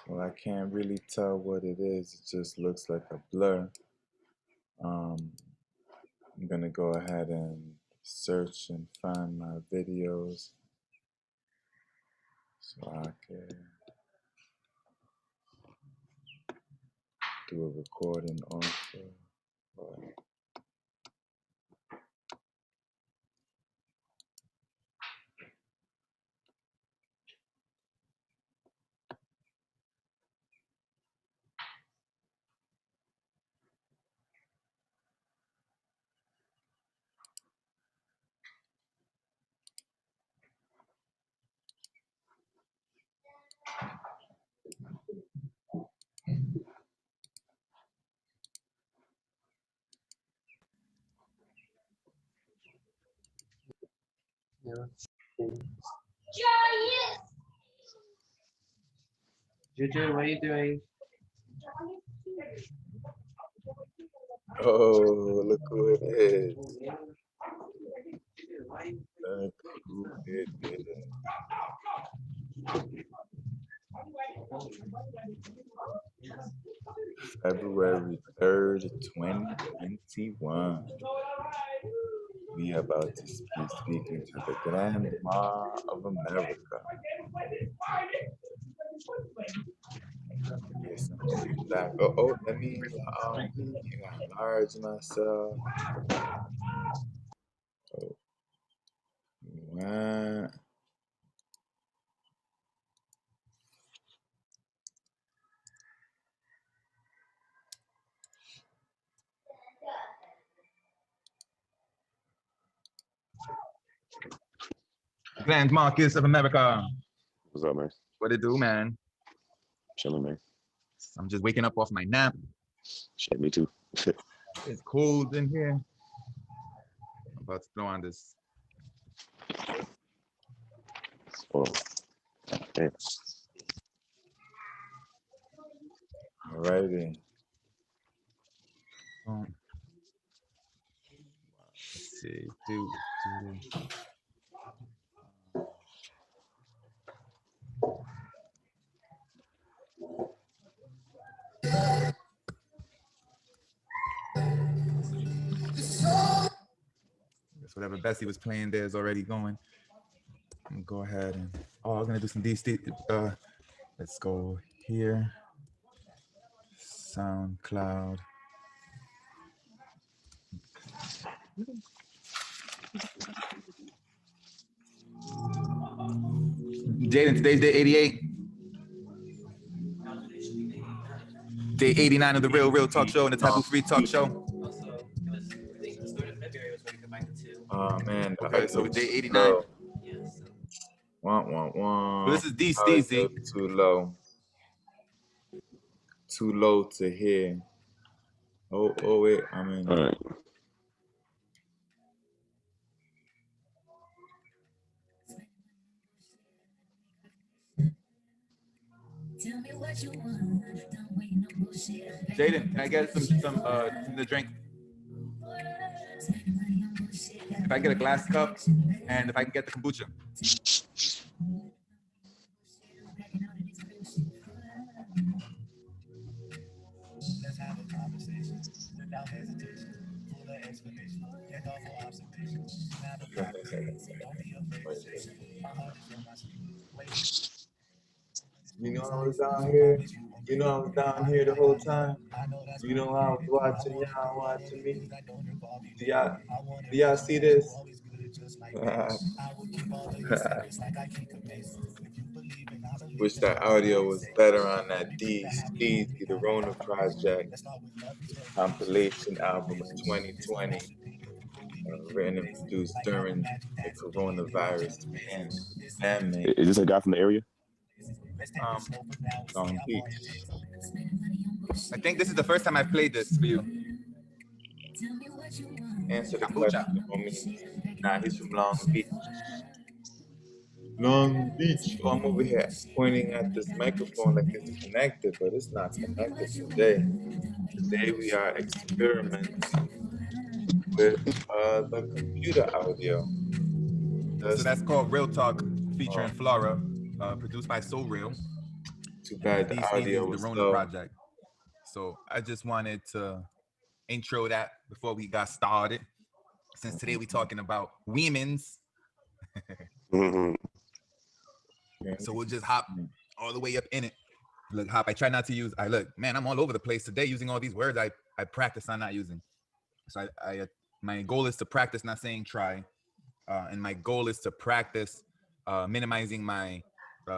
Well, I can't really tell what it is. It just looks like a blur. I'm gonna go ahead and search and find my videos so I can do a recording also. But Juju, what are you doing? oh, look who it is! Look who it is! February 3rd, 2021. We about to be speaking to the Grandma of America. Get some feedback. Let me enlarge myself. Oh, what? Grand Marcus of America. What's up, man? What it do, man? Chilling, man. I'm just waking up off my nap. Shit, me too. It's cold in here. I'm about to throw on this. Oh, damn. Alrighty. Let's see. Do. Guess whatever Bessie was playing there is already going. I'm gonna go ahead and I was gonna do some DC. Let's go here. SoundCloud. Jaden, today's day 88. Day 89 of the Real Talk Show and the Taboo Free Talk Show. Oh man. Okay, so day 89. Wah. So this is DC. Too low. Too low to hear. Oh wait. I mean. All right. Jaden, can I get some to drink? If I get a glass cup and if I can get the kombucha. Let's have a conversation without hesitation, full of explanation, and thoughtful observation. Have a conversation, don't be afraid. My heart is on my sleeve. You know I was down here. You know I was down here the whole time. You know I was watching y'all watching me. Do y'all see this? Wish that audio was better on that Steezy the Rona Project compilation album of 2020, written and produced during the coronavirus pandemic. Is this a guy from the area? Long Beach. I think this is the first time I've played this for you. Answer the question for me. Nah, he's from Long Beach. Long Beach. Oh, I'm over here pointing at this microphone like it's connected, but it's not connected today. Today we are experimenting with the computer audio. So that's called Real Talk featuring Flora. produced by So Real. Too And bad these the days audio is the was Rona low. Project. So I just wanted to intro that before we got started. Since today we're talking about women's, Mhm. so we'll just hop all the way up in it. Look, hop. I try not to use. Man, I'm all over the place today using all these words I practice on not using. So my goal is to practice not saying try, and my goal is to practice minimizing my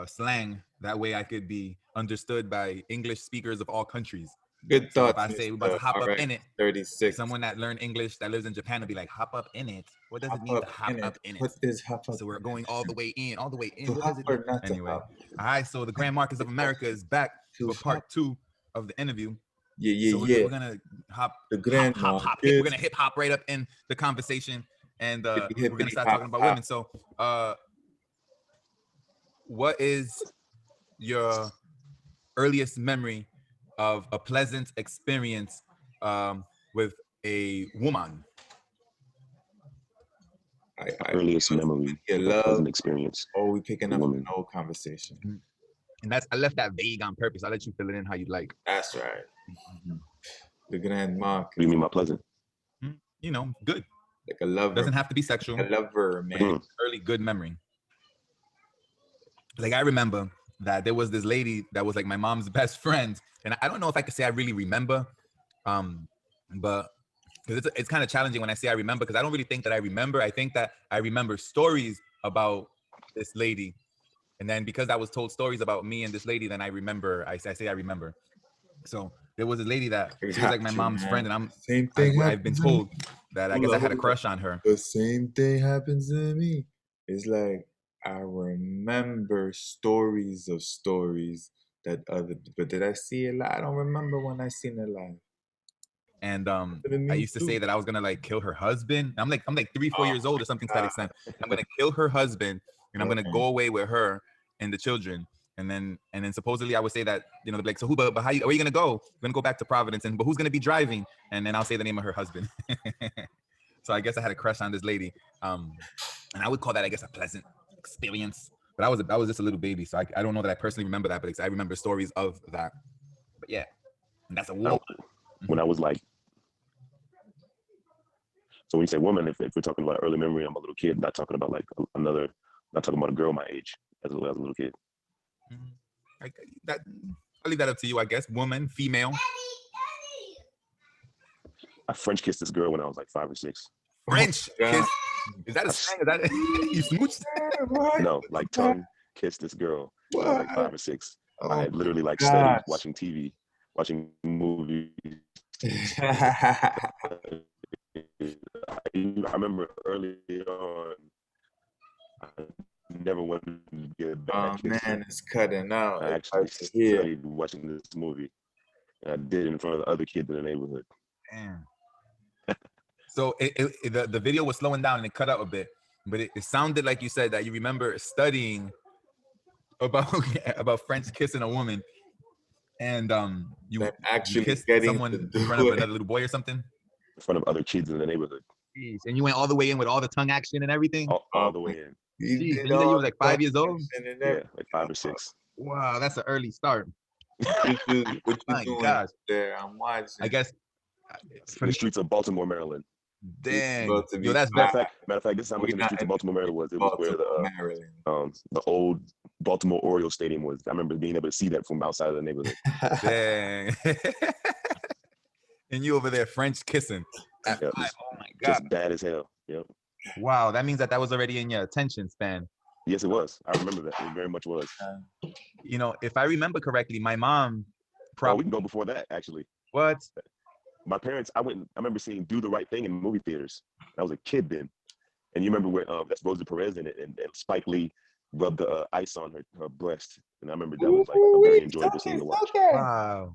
slang. That way, I could be understood by English speakers of all countries. Good So if thoughts, I say we're about Mr. to hop up RX in it, 36. someone that learned English that lives in Japan will be like, hop up in it. What does it Hop mean to up hop in it. up in it? What is hop up? So we're going all the way in, all the way in. To What hop does it or mean? not to Anyway, hop? all right. So the Grand Marcus of America is back To for part hop. 2 of the interview. Yeah, So yeah. we're gonna hop, The Grand hop. Marcus. We're gonna hip hop right up in the conversation, and we're gonna Hippity start hop talking about hop. women. So, what is your earliest memory of a pleasant experience with a woman? I Earliest memory your of a pleasant love. experience. Or we picking with up women. an old conversation. And I left that vague on purpose. I'll let you fill it in how you like. That's right. The Grand Marcus. What do you mean by pleasant? You know, good. Like a lover. Doesn't have to be sexual. A lover, man. Mhm. Early good memory. Like I remember that there was this lady that was like my mom's best friend, and I don't know if I could say I really remember, but because it's kind of challenging when I say I remember, because I don't really think that I remember. I think that I remember stories about this lady, and then because I was told stories about me and this lady, then I remember. I say I remember. So there was a lady that she was like my Gotcha, mom's man. friend, and Same thing I've been happens to told me. that I Hold guess up, I had a hold crush on her. The same thing happens to me. It's like I remember stories of stories that other, but did I see it live? I don't remember when I seen it live. And To me I used to say too. that I was gonna like kill her husband. I'm like 3-4 years old or something to that extent. I'm gonna kill her husband and I'm gonna Okay. go away with her and the children. And then supposedly I would say that, you know, they'd be like, so who, but how you, where are you gonna go? I'm gonna go back to Providence, and but who's gonna be driving? And then I'll say the name of her husband. So I guess I had a crush on this lady. And I would call that, I guess, a pleasant experience. But I was just a little baby, so I don't know that I personally remember that, but I remember stories of that. But yeah, and that's a woman. When I was like, so when you say woman, if we're talking about early memory, I'm a little kid, not talking about like not talking about a girl my age as a little kid. I'll leave that up to you, I guess. Woman, female. I French kissed this girl when I was like 5 or 6. French God. kiss. Is that a slang? Is that you smooched? What? No, like tongue kissed this girl when I was like What? 5 or 6. Oh I had literally like gosh. studied watching TV, watching movies. I remember early on, I never wanted to get a bad Oh kiss. man, it's cutting out. I It's actually hard to hear. studied watching this movie. And I did it in front of the other kids in the neighborhood. Damn. So the video was slowing down and it cut out a bit, but it sounded like you said that you remember studying about French kissing a woman, and you Them actually kissed getting someone to in do front of it. another little boy or something. In front of other kids in the neighborhood, Jeez. And you went all the way in with all the tongue action and everything. all the way in. You Jeez. did And you said you all was like the 5 years old. action and Yeah, everything. like 5 or 6. Wow, that's an early start. What you My doing gosh. there? I'm watching. I guess. In the streets of Baltimore, Maryland. Dang. About to be Yo, that's Matter very. of fact, this is how much We in the not streets of in Baltimore, Maryland was. It was where Baltimore, Maryland. the old Baltimore Orioles stadium was. I remember being able to see that from outside of the neighborhood. Dang. And you over there French kissing. At Yep, 5. Oh my God. just bad as hell. Yep. Wow, that means that was already in your attention span. Yes, it was. I remember that. It very much was. You know, if I remember correctly, my mom We probably can go before that, actually. what? My parents, I remember seeing Do the Right Thing in movie theaters. I was a kid then. And you remember where that's Rosa Perez in it, and Spike Lee rubbed the ice on her breast. And I remember that was like a very enjoyable scene to watch. Wow.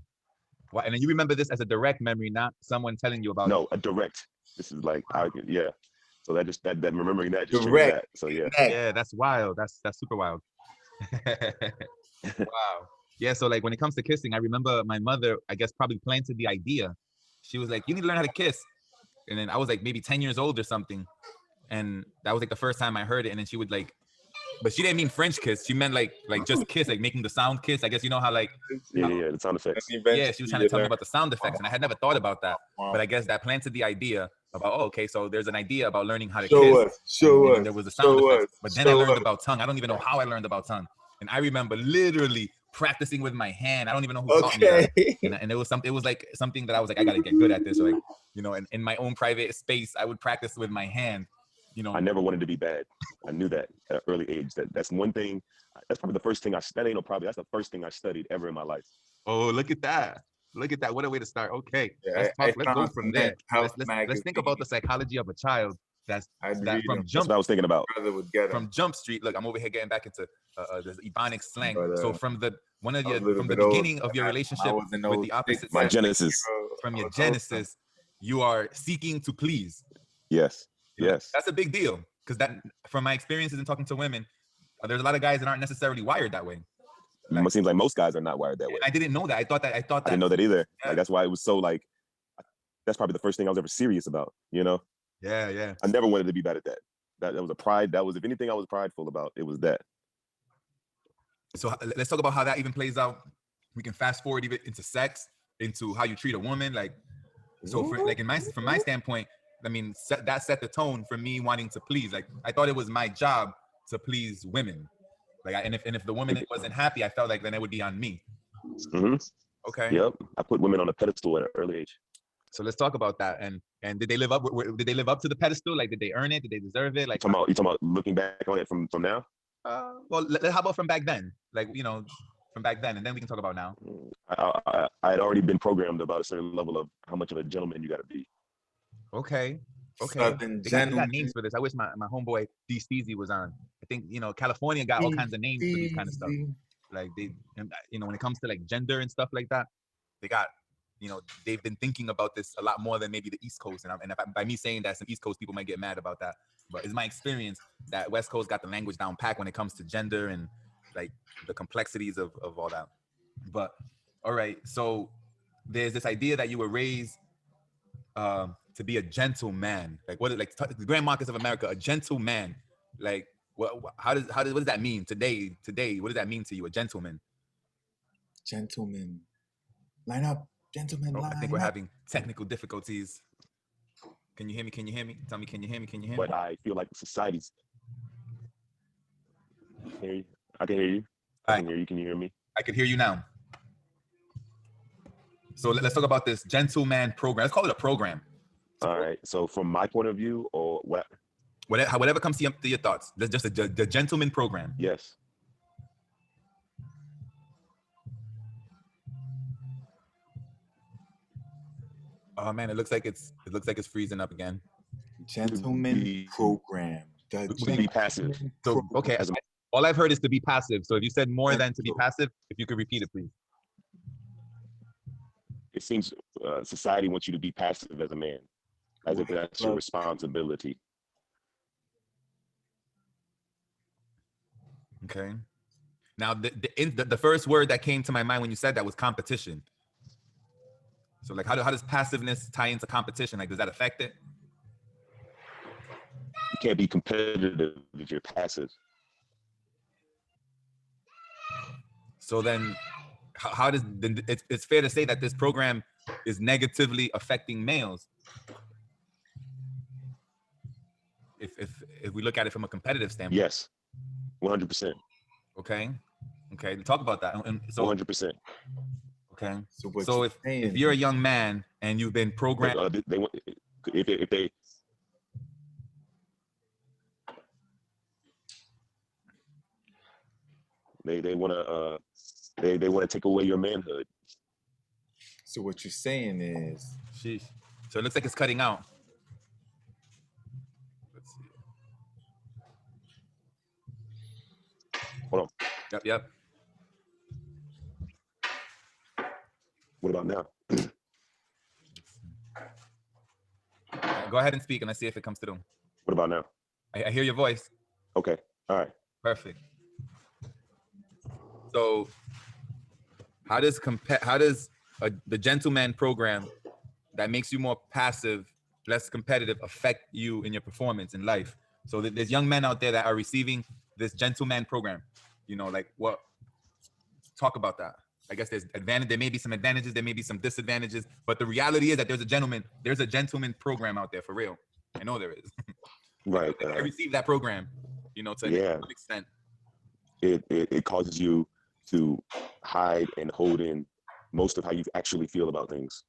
Wow. And then you remember this as a direct memory, not someone telling you about it. No, a direct. This is like, yeah. So that remembering that just triggered Direct. that. So yeah. Yeah, that's wild. That's super wild. Wow. Yeah, so like when it comes to kissing, I remember my mother, I guess, probably planted the idea. She was like, you need to learn how to kiss. And then I was like maybe 10 years old or something. And that was like the first time I heard it. And then she would like but she didn't mean French kiss. She meant like just kiss, like making the sound kiss. I guess you know how like Yeah, the sound effects. yeah, she was trying to tell me about the sound effects, and I had never thought about that. But I guess that planted the idea about, oh, okay, so there's an idea about learning how to kiss. Show us. There was a sound Show effect. us. But then I Show learned us. about tongue. I don't even know how I learned about tongue. And I remember literally practicing with my hand. I don't even know who taught me that. Okay. And it was like something that I was like, I gotta get good at this. Like, you know, in my own private space, I would practice with my hand. You know, I never wanted to be bad. I knew that at an early age. That's one thing. That's probably the first thing that ain't no probably. That's the first thing I studied ever in my life. oh, look at that. Look at that. What a way to start. Okay. Yeah, Let's go found from some there. health Let's think about the psychology of a child I'd that read from them. That's jump what I was thinking about. Brother would get 'em. from Jump Street. Look, I'm over here getting back into this Ebonics slang. But, So from the I was a little from the bit old. beginning of your I relationship was in with those the opposite big My sex, Genesis. from your I was old. genesis, you are seeking to please. Yes. You know, Yes. that's a big deal because that, from my experiences in talking to women, there's a lot of guys that aren't necessarily wired that way. It seems like most guys are not wired that way. And I didn't know that. I thought that. I didn't know that either. Yeah. Like that's why it was so like. That's probably the first thing I was ever serious about. You know, Yeah. I never wanted to be bad at that. That was a pride. That was, if anything I was prideful about, it was that. So let's talk about how that even plays out. We can fast forward even into sex, into how you treat a woman. Like, so for, like from my standpoint, I mean, that set the tone for me wanting to please. Like, I thought it was my job to please women. Like, and if the woman wasn't happy, I felt like then it would be on me. hmm Okay. Yep. I put women on a pedestal at an early age. So let's talk about that. And did they live up? Did they live up to the pedestal? Like, did they earn it? Did they deserve it? Like, You talking about looking back on it from now? well, how about from back then? Like, you know, from back then, and then we can talk about now. I had already been programmed about a certain level of how much of a gentleman you got to be. Okay. Southern They got gentleman. names for this. I wish my homeboy D Steezy was on. I think, you know, California got all kinds of names for these kind of stuff. Like they, and, you know, when it comes to like gender and stuff like that, they got, you know, they've been thinking about this a lot more than maybe the East Coast. And by me saying that, some East Coast people might get mad about that. But it's my experience that West Coast got the language down pat when it comes to gender and like the complexities of all that. But all right, so there's this idea that you were raised to be a gentleman. Like what? Like the Grand Marcus of America, a gentleman. Like what does that mean today? Today, what does that mean to you, a gentleman? Gentlemen, line up. Gentlemen, Oh, line I think we're up. having technical difficulties. Can you hear me? Can you hear me? Tell me, can you hear me? Can you hear me? But I feel like society's. Hear you? I can hear you. I can hear you. Can you hear me? I can hear you now. So let's talk about this gentleman program. Let's call it a program. All right. So from my point of view, or what? Whatever comes to your thoughts. That's just the gentleman program. Yes. Oh man, it looks like it's freezing up again. Gentleman Be- program. The To be passive. So okay, As a- all I've heard is to be passive. So if you said more than to be Gentle. passive, if you could repeat it, please. It seems society wants you to be passive as a man, as if that's your responsibility. Okay. Now the first word that came to my mind when you said that was competition. So like how does passiveness tie into competition? Like does that affect it? You can't be competitive if you're passive. So then how does it's fair to say that this program is negatively affecting males if we look at it from a competitive standpoint? Yes, 100%. Okay talk about that. And so 100%. okay, So, what so you're if saying you're a young man and you've been programmed, They want if they want to they want to take away your manhood. So what you're saying is sheesh. So it looks like it's cutting out. Let's see. Hold on. Yep. What about now? Go ahead and speak and let's see if it comes through. What about now? I hear your voice. Okay. All right. Perfect. So how does the gentleman program that makes you more passive, less competitive, affect you in your performance in life? So there's young men out there that are receiving this gentleman program? You know, like what? Talk about that. I guess there's advantage. There may be some advantages. There may be some disadvantages. But the reality is that there's a gentleman program out there for real. I know there is. Right. I received that program. You know, to an extent. It causes you to hide and hold in most of how you actually feel about things.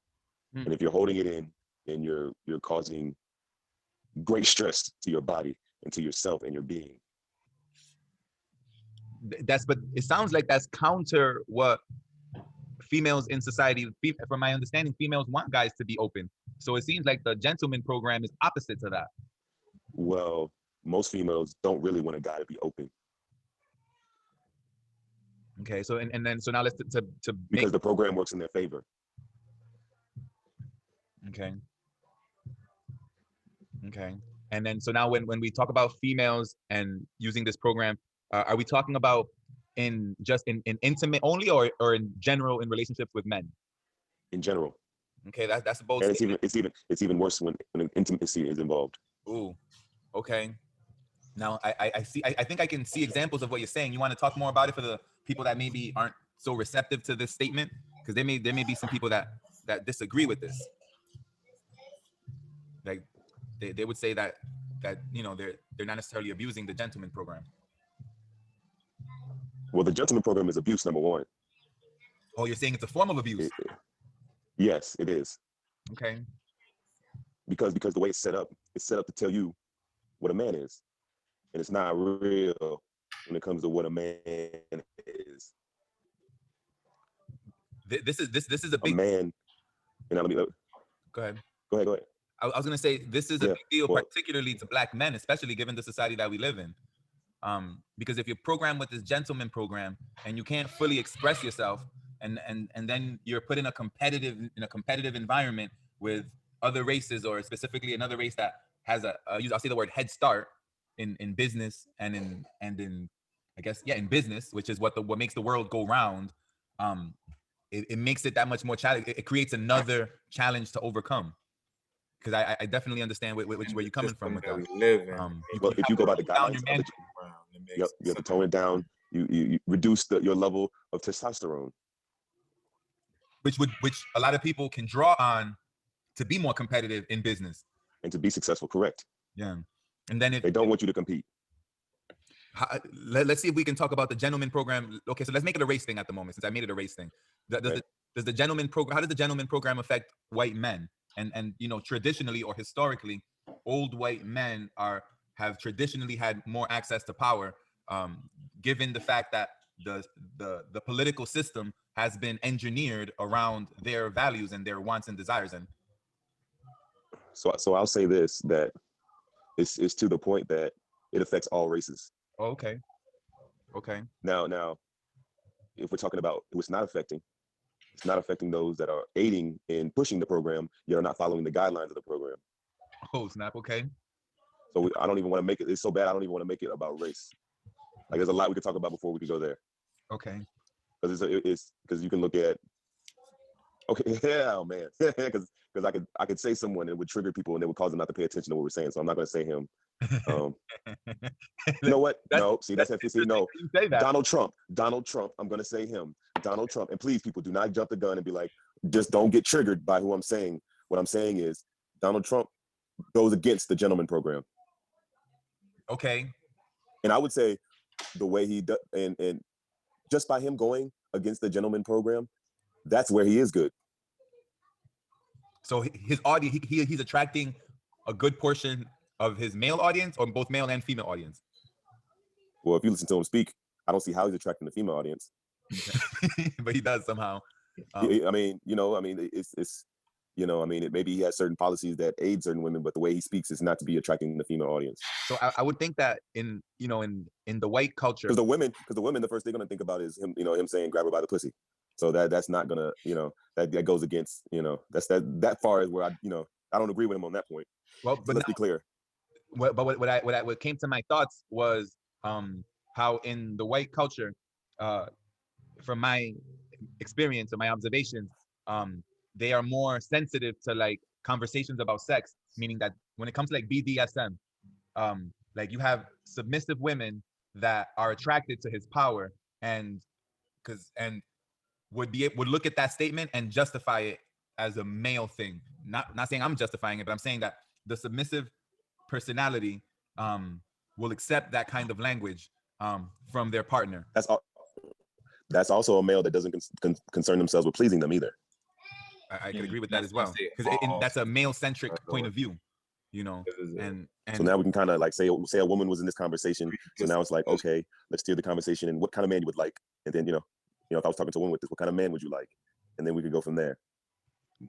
And if you're holding it in, then you're causing great stress to your body and to yourself and your being. But it sounds like that's counter what females in society, from my understanding, females want guys to be open. So it seems like the gentleman program is opposite to that. Well, most females don't really want a guy to be open. Okay, so and then so now let's to because the program works in their favor. Okay. Okay. And then so now when we talk about females and using this program, are we talking about in intimate only or in general in relationships with men? In general. Okay, that's a bold and statement. it's even worse when intimacy is involved. Ooh. Okay. Now I think I can see examples of what you're saying. You want to talk more about it for the people that maybe aren't so receptive to this statement? Because there may be some people that disagree with this. Like they would say that you know they're not necessarily abusing the gentleman program. Well, the gentleman program is abuse, number one. Oh, you're saying it's a form of abuse? Yes, it is. Okay. Because the way it's set up to tell you what a man is, and it's not real when it comes to what a man is. This is a big man. You know, Go ahead. Go ahead. I was going to say this is a big deal, particularly to Black men, especially given the society that we live in. Because if you're programmed with this gentleman program and you can't fully express yourself, and then you're put in a competitive environment with other races, or specifically another race that has I'll say the word head start in business and in I guess in business, which is what makes the world go round. It makes it that much more challenging. It creates another challenge to overcome. Because I definitely understand where you're coming from with that. Well, if you go by the guidelines, you have to tone it down. You reduce your level of testosterone, which a lot of people can draw on to be more competitive in business and to be successful. Correct. Yeah, and then they don't want you to compete. Let's see if we can talk about the gentleman program. Okay, so let's make it a race thing at the moment, since I made it a race thing. Does the gentleman program? How does the gentleman program affect white men? And you know, traditionally or historically, old white men have traditionally had more access to power, given the fact that the political system has been engineered around their values and their wants and desires. And so I'll say this, that it's to the point that it affects all races. Okay. Now, if we're talking about who it's not affecting, it's not affecting those that are aiding in pushing the program, yet are not following the guidelines of the program. Oh, snap. Okay. So I don't even want to make it. It's so bad. I don't even want to make it about race. Like there's a lot we could talk about before we could go there. Okay. Because it's because you can look at. Okay. Yeah, oh man. Because I could say someone that would trigger people and they would cause them not to pay attention to what we're saying. So I'm not going to say him. You know what? No. See, that's FCC. No. Donald Trump. I'm going to say him. Donald Trump. And please, people, do not jump the gun and be like, just don't get triggered by who I'm saying. What I'm saying is Donald Trump goes against the gentleman program. Okay. And I would say the way he does, and just by him going against the gentleman program, that's where he is good. So his audience, he's attracting a good portion of his male audience, or both male and female audience. Well, if you listen to him speak, I don't see how he's attracting the female audience. But he does somehow. I mean, it's maybe he has certain policies that aid certain women, but the way he speaks is not to be attracting the female audience. So I would think that in the white culture, because the women, the first thing they're gonna think about is him, him saying grab her by the pussy. So that's not gonna, that goes against, that's that far as where I don't agree with him on that point. Well, but so let's be clear. What came to my thoughts was how in the white culture, from my experience or my observations, they are more sensitive to like conversations about sex, meaning that when it comes to like BDSM, like you have submissive women that are attracted to his power, and would look at that statement and justify it as a male thing. Not saying I'm justifying it, but I'm saying that the submissive personality will accept that kind of language from their partner. That's also a male that doesn't concern themselves with pleasing them either. I can agree with that as well, because that's a male-centric point of view, you know. And so now we can kind of like say a woman was in this conversation, so now it's like, okay, let's steer the conversation and what kind of man you would like, and then you know if I was talking to a woman with this, what kind of man would you like, and then we could go from there.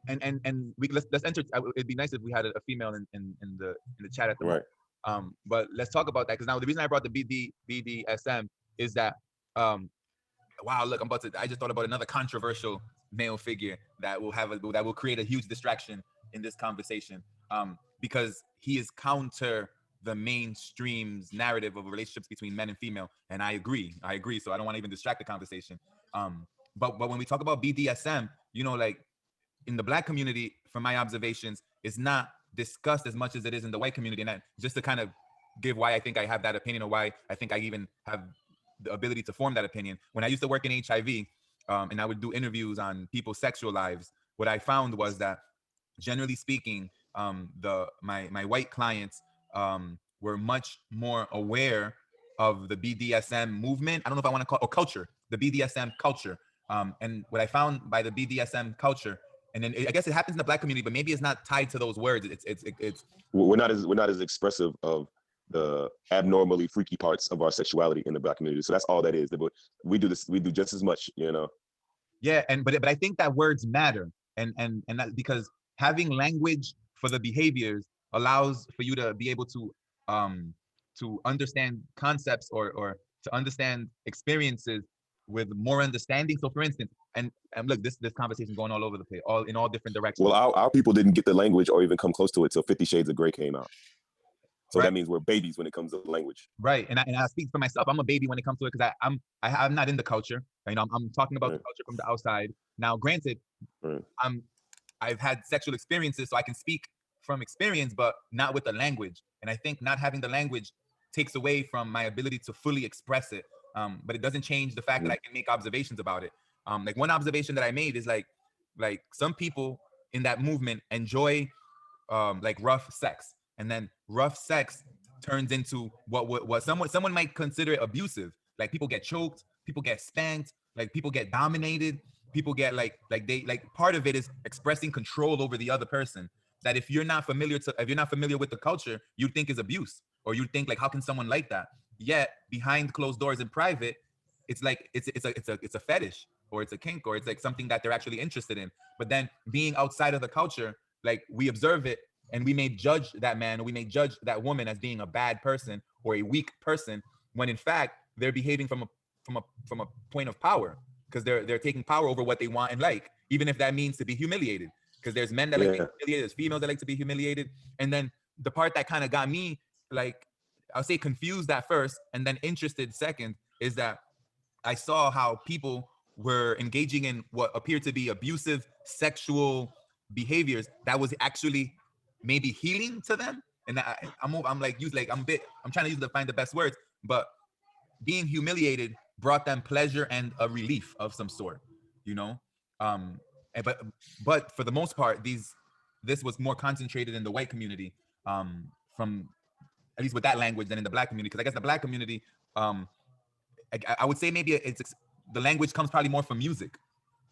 And let's enter. It'd be nice if we had a female in the chat at the moment. But let's talk about that, because now the reason I brought the BDSM is that wow, look, I just thought about another controversial male figure that will create a huge distraction in this conversation, because he is counter the mainstream's narrative of relationships between men and female, and I agree. So I don't want to even distract the conversation. But when we talk about BDSM, you know, like in the Black community, from my observations, it's not discussed as much as it is in the white community. And that, just to kind of give why I think I have that opinion, or why I think I even have the ability to form that opinion. When I used to work in HIV, and I would do interviews on people's sexual lives, what I found was that, generally speaking, my white clients were much more aware of the BDSM movement. I don't know if I want to call it, or culture, the BDSM culture. And what I found by the BDSM culture, and then I guess it happens in the Black community, but maybe it's not tied to those words. It's we're not as expressive of the abnormally freaky parts of our sexuality in the Black community. So that's all that is. But we do just as much, you know. Yeah, but I think that words matter, and that, because having language for the behaviors allows for you to be able to understand concepts, or to understand experiences with more understanding. So, for instance, and look, this conversation is going all over the place, in all different directions. Well, our people didn't get the language or even come close to it till 50 Shades of Grey came out. So right. That means we're babies when it comes to language. Right, and I speak for myself. I'm a baby when it comes to it, because I'm not in the culture. You know, I'm talking about the culture from the outside. Now, granted, I've had sexual experiences, so I can speak from experience, but not with the language. And I think not having the language takes away from my ability to fully express it. But it doesn't change the fact that I can make observations about it. Like one observation that I made is like some people in that movement enjoy like rough sex, and then rough sex turns into what someone might consider abusive. Like people get choked, people get spanked, like people get dominated, people get like part of it is expressing control over the other person. That if you're not familiar with the culture, you think is abuse, or you think like, how can someone like that? Yet behind closed doors in private, it's like it's a fetish, or it's a kink, or it's like something that they're actually interested in. But then being outside of the culture, like we observe it, and we may judge that man, or we may judge that woman as being a bad person or a weak person, when in fact they're behaving from a point of power, because they're taking power over what they want and like, even if that means to be humiliated. Because there's men that like to be humiliated, there's females that like to be humiliated. And then the part that kind of got me, like, I'll say confused at first and then interested second, is that I saw how people were engaging in what appeared to be abusive sexual behaviors that was actually maybe healing to them. And I'm trying to use to find the best words, but being humiliated brought them pleasure and a relief of some sort, you know. But for the most part, this was more concentrated in the white community, from at least with that language, than in the Black community. Because I guess the Black community, I would say maybe the language comes probably more from music.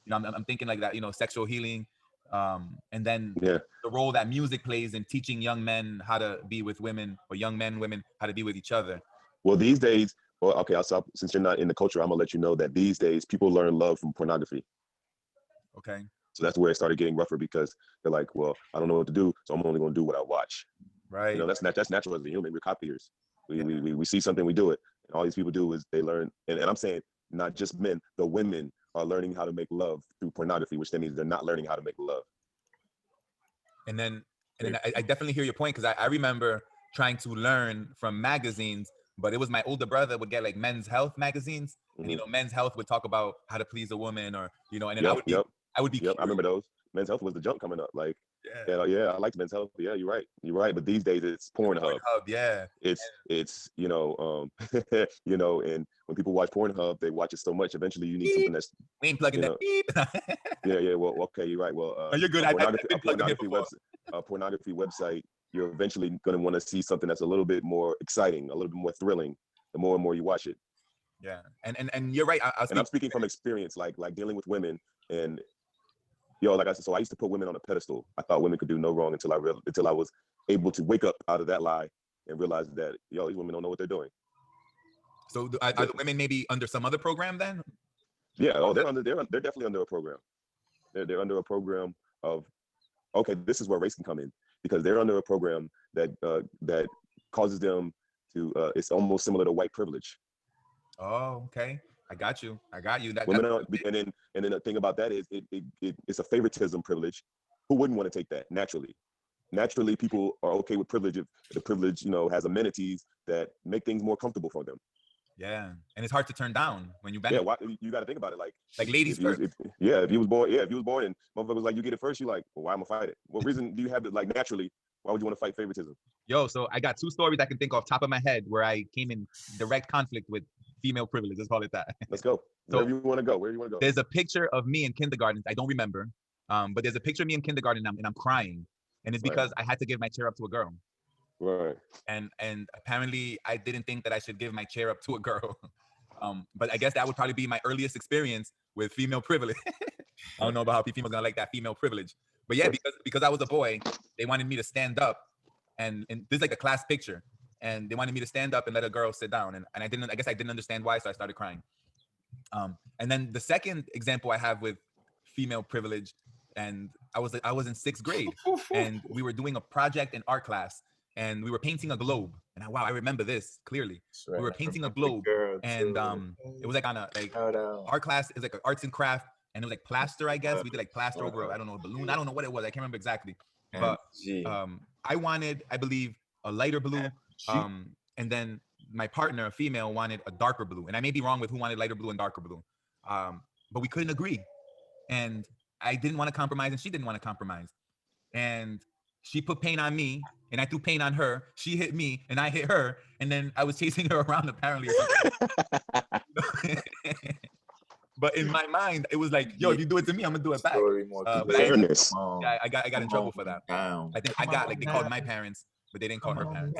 You know, I'm thinking like that, you know, sexual healing, and then the role that music plays in teaching young men how to be with women, or young men, women, how to be with each other. Well, these days, I'll stop. Since you're not in the culture, I'm gonna let you know that these days people learn love from pornography. Okay. So that's where it started getting rougher, because they're like, well, I don't know what to do, so I'm only gonna do what I watch. Right. You know, that's natural as a human. We're copiers. We see something, we do it. And all these people do is they learn. And I'm saying not just men, the women are learning how to make love through pornography, which that means they're not learning how to make love. And then I definitely hear your point, because I remember trying to learn from magazines, but it was my older brother would get like Men's Health magazines, and you know, Men's Health would talk about how to please a woman, or you know, and then I would be I remember those. Men's Health was the junk coming up. Like Yeah. Yeah, I like men's health. Yeah, you're right. You're right. But these days it's Pornhub. Pornhub, yeah. It's and when people watch Pornhub, they watch it so much. Eventually, you need something that's We ain't plugging you that know beep. yeah. Well, okay, you're right. Well, No, you're good. a I've pornography been plugged in here before. pornography website, you're eventually going to want to see something that's a little bit more exciting, a little bit more thrilling. The more and more you watch it. Yeah, and you're right. And I'm speaking from experience, like dealing with women, and like I said, so I used to put women on a pedestal. I thought women could do no wrong until I was able to wake up out of that lie and realize that these women don't know what they're doing. So are the women maybe under some other program then? Yeah, they're definitely under a program. They're under a program of, okay, this is where race can come in, because they're under a program that causes them to it's almost similar to white privilege. Oh, okay. I got you. Women are, and then the thing about that is it's a favoritism privilege. Who wouldn't want to take that naturally? Naturally, people are okay with privilege if the privilege has amenities that make things more comfortable for them. Yeah, and it's hard to turn down when you benefit. Yeah, you got to think about it like ladies first. If you was born and motherfucker was like, you get it first, you like, well, why am I fight it? What reason do you have it? Like, naturally, why would you want to fight favoritism? Yo, so I got 2 stories I can think off top of my head where I came in direct conflict with female privilege. Let's call it that. Let's go. Wherever you want to go. There's a picture of me in kindergarten. I don't remember, but there's a picture of me in kindergarten and I'm crying, and it's because I had to give my chair up to a girl. Right. And apparently I didn't think that I should give my chair up to a girl. But I guess that would probably be my earliest experience with female privilege. I don't know about how females gonna like that female privilege, but yeah, because I was a boy, they wanted me to stand up, and this is like a class picture, and they wanted me to stand up and let a girl sit down, and I guess I didn't understand why, so I started crying. And then the second example I have with female privilege, and I was in 6th grade, and we were doing a project in art class, and we were painting a globe. And I remember this clearly. Right. We were painting a globe, and it was like on a art class. It's like an arts and craft, and it was like plaster. I guess we did like plaster over a balloon. I don't know what it was. I can't remember exactly. But I wanted, I believe, a lighter blue. And then my partner, a female, wanted a darker blue. And I may be wrong with who wanted lighter blue and darker blue. But we couldn't agree. And I didn't want to compromise, and she didn't want to compromise. And she put paint on me, and I threw paint on her. She hit me, and I hit her. And then I was chasing her around, apparently. But in my mind, it was like, yo, if you do it to me, I'm gonna do it back. Fairness. I got in trouble for that. I think they called my parents, but they didn't call her parents.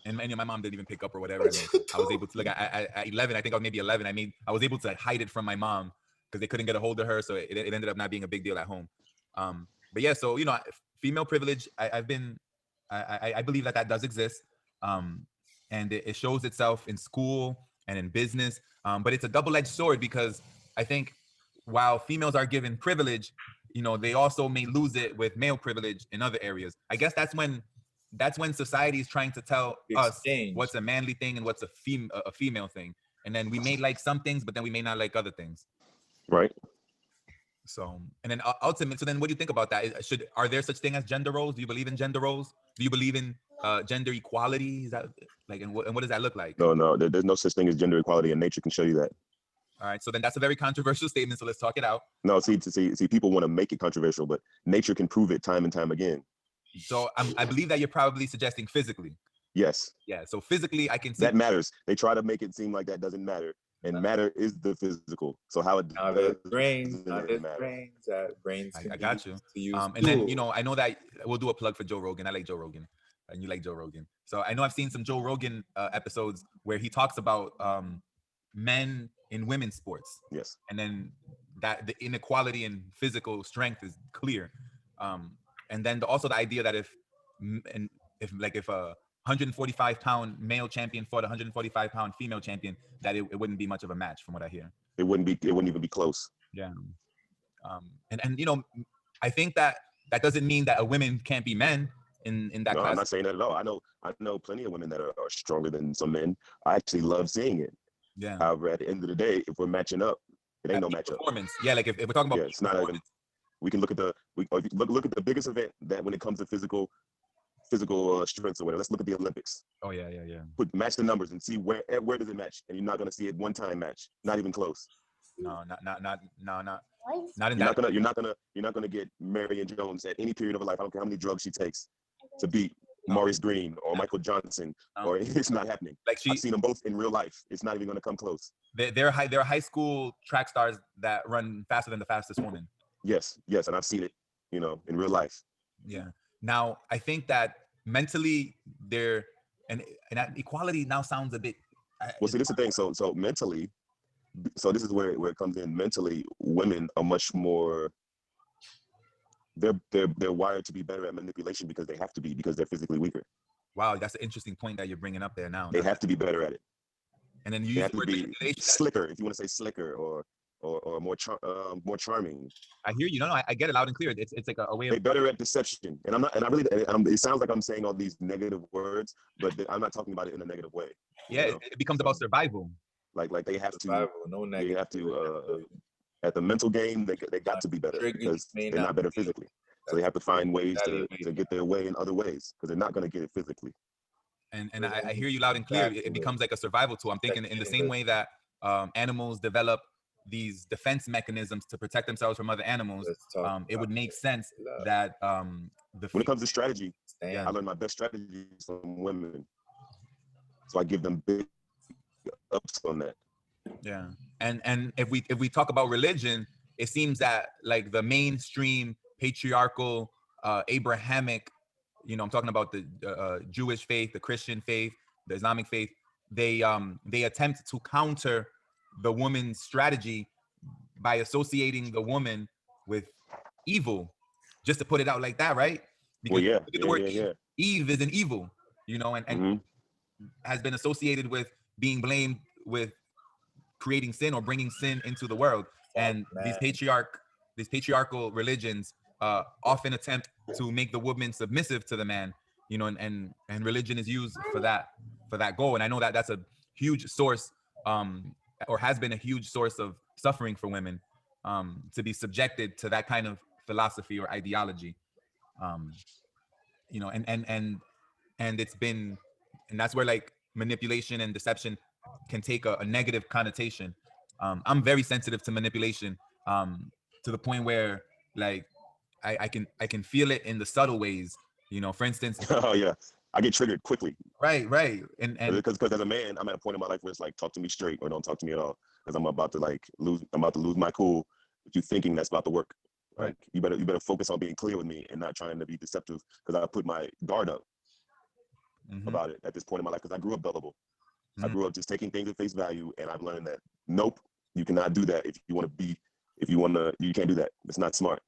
And my mom didn't even pick up or whatever. I was able to, like, at 11, I think I was maybe 11. I was able to like, hide it from my mom because they couldn't get a hold of her. So it ended up not being a big deal at home. But yeah, so, female privilege, I believe that does exist. And it shows itself in school and in business. But it's a double-edged sword, because I think while females are given privilege, they also may lose it with male privilege in other areas. I guess that's when society is trying to tell us what's a manly thing and what's a female thing. And then we may like some things, but then we may not like other things. Right. So, and then ultimately, so then what do you think about that? Are there such thing as gender roles? Do you believe in gender roles? Do you believe in gender equality? Is that like, and what does that look like? No, there's no such thing as gender equality, and nature can show you that. All right, so then that's a very controversial statement. So let's talk it out. No, see, people want to make it controversial, but nature can prove it time and time again. So I believe that you're probably suggesting physically. Yes. Yeah. So physically, I can see that matters. They try to make it seem like that doesn't matter, and matter is the physical. So how it brains. I got you. And then I know that we'll do a plug for Joe Rogan. I like Joe Rogan, and you like Joe Rogan. So I know I've seen some Joe Rogan episodes where he talks about men in women's sports. Yes. And then that the inequality in physical strength is clear. And then also the idea that if a 145-pound male champion fought a 145-pound female champion, that it wouldn't be much of a match, from what I hear. It wouldn't even be close. Yeah. And I think that doesn't mean that a women can't be men in that class. I'm not saying that at all. I know plenty of women that are stronger than some men. I actually love seeing it. Yeah. However, at the end of the day, if we're matching up, it ain't no matchup. Performance. Yeah, like if we're talking about it's not even. We can look at look at the biggest event that when it comes to physical strengths or whatever. Let's look at the Olympics. Oh yeah. Match the numbers and see where does it match, and you're not going to see it one time match, not even close. No, not. Not in You're that. not gonna get Marion Jones at any period of her life. I don't care how many drugs she takes to beat No. Maurice Green or Michael Johnson, No. or it's not happening. Like I've seen them both in real life. It's not even gonna come close. they're high school track stars that run faster than the fastest woman. Yes, and I've seen it, in real life. Yeah. Now I think that mentally they're and that equality now sounds a bit. Well, see, this is the thing. So mentally, so this is where it comes in. Mentally, women are much more. They're wired to be better at manipulation because they have to be, because they're physically weaker. Wow, that's an interesting point that you're bringing up there now. They have to be better at it. And then you They use have the to word be manipulation. slicker, if you want to say slicker, or more charming. I hear you. No, I get it loud and clear. It's like a way They're of. better at deception. And it sounds like I'm saying all these negative words, but I'm not talking about it in a negative way. Yeah, it becomes about survival. Like they have Survival, to, no they negative. have to, at the mental game, they got to be better because they're not better physically. So they have to find ways to get their way in other ways, because they're not going to get it physically. And I hear you loud and clear. It becomes like a survival tool. I'm thinking in the same way that animals develop these defense mechanisms to protect themselves from other animals. It would make sense that when it comes to strategy, Yeah. I learned my best strategies from women. So I give them big ups on that. Yeah. And if we talk about religion, it seems that like the mainstream patriarchal Abrahamic, I'm talking about the Jewish faith, the Christian faith, the Islamic faith, they attempt to counter the woman's strategy by associating the woman with evil, just to put it out like that, right? Because Well, yeah, look at the word yeah. Eve is an evil, and has been associated with being blamed with creating sin or bringing sin into the world. And these patriarchal religions often attempt to make the woman submissive to the man, and religion is used for that goal. And I know that that's a huge source, or has been a huge source of suffering for women, to be subjected to that kind of philosophy or ideology. And it's been, and that's where like manipulation and deception can take a negative connotation. I'm very sensitive to manipulation, to the point where like I can feel it in the subtle ways. For instance. Oh yeah, I get triggered quickly. Right. And because as a man, I'm at a point in my life where it's like, talk to me straight or don't talk to me at all, because I'm about to lose my cool with you thinking that's about to work. Right. Like you better focus on being clear with me and not trying to be deceptive, because I put my guard up about it at this point in my life, because I grew up gullible. I grew up just taking things at face value, and I've learned that nope, you cannot do that. You can't do that. It's not smart.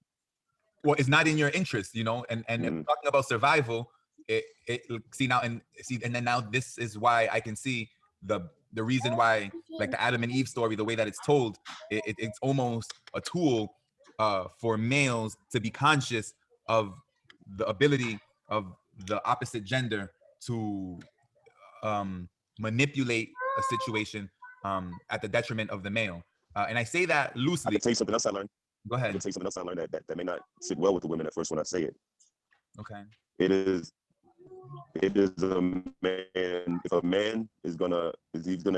Well, it's not in your interest, and talking about survival, and then now this is why I can see the reason why, like the Adam and Eve story, the way that it's told, it's almost a tool for males to be conscious of the ability of the opposite gender to manipulate a situation at the detriment of the male. And I say that I loosely. can tell you something else I learned. Go ahead. I can tell you something else I learned that may not sit well with the women at first when I say it. Okay. It is a man. If a man is gonna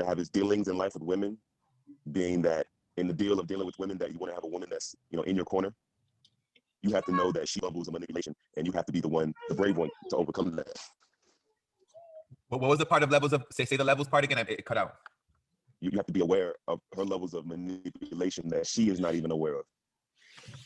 have his dealings in life with women, being that in the deal of dealing with women, that you want to have a woman that's in your corner, you have to know that she levels of manipulation, and you have to be the brave one to overcome that. What was the part of levels of say the levels part again? It cut out. You have to be aware of her levels of manipulation that she is not even aware of.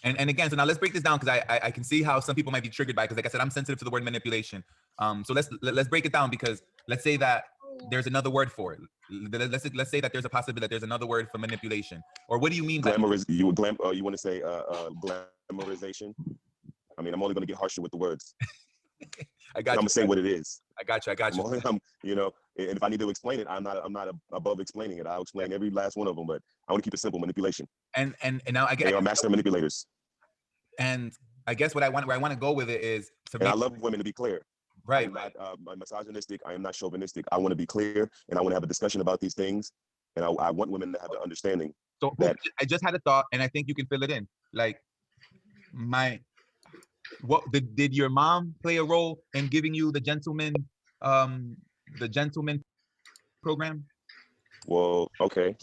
And again, so now let's break this down, because I can see how some people might be triggered by it, because like I said, I'm sensitive to the word manipulation. So let's break it down, because let's say that there's another word for it. Let's say that there's a possibility that there's another word for manipulation. Or what do you mean by you want to say glamorization? I mean, I'm only going to get harsher with the words. I got you. I'm gonna say what it is. I got you. And if I need to explain it, I'm not above explaining it. I'll explain every last one of them, but I want to keep it simple. Manipulation. And now They are master manipulators. And I guess where I want to go with it is I love women to be clear. Right. I'm not misogynistic. I am not chauvinistic. I want to be clear, and I want to have a discussion about these things. And I want women to have the understanding. So that I just had a thought, and I think you can fill it in. Like did your mom play a role in giving you the gentleman program? Well, okay,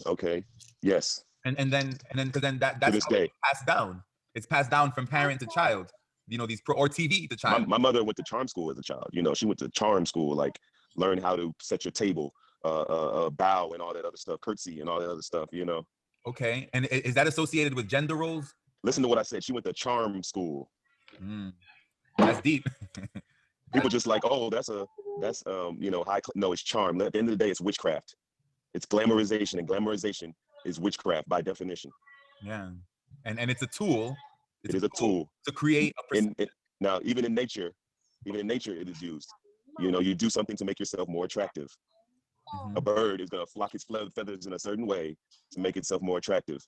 yes. and then because then to that's this how it's day. passed down. It's passed down from parent to child. You know, these or TV to My, child. my mother went to charm school as a child. You know, she went to charm school, like learn how to set your table, bow and all that other stuff, curtsy and all that other stuff. You know, Okay, and is that associated with gender roles? listen to what I said. She went to charm school. Mm, that's deep. People just like, oh, that's you know, no, it's charm. At the end of the day, it's witchcraft. It's glamorization, and glamorization is witchcraft by definition. Yeah, and it's a tool. It is a tool. to create a Now, even in nature, it is used. You know, you do something to make yourself more attractive. Mhm. A bird is going to flock its feathers in a certain way to make itself more attractive.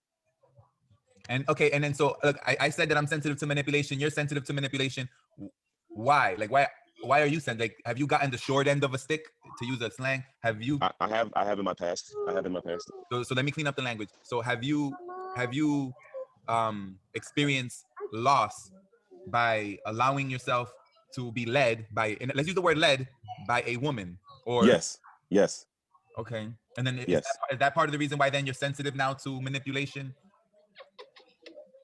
And okay, and then so look, I said that I'm sensitive to manipulation. You're sensitive to manipulation. Why? Like why are you sensitive? Like, have you gotten the short end of a stick, to use a slang? Have you? I have in my past. I have in my past. So let me clean up the language. So have you experienced loss by allowing yourself to be led by, and let's use the word led, by a woman? Or Yes. okay, and then Yes. is that part of the reason why then you're sensitive now to manipulation?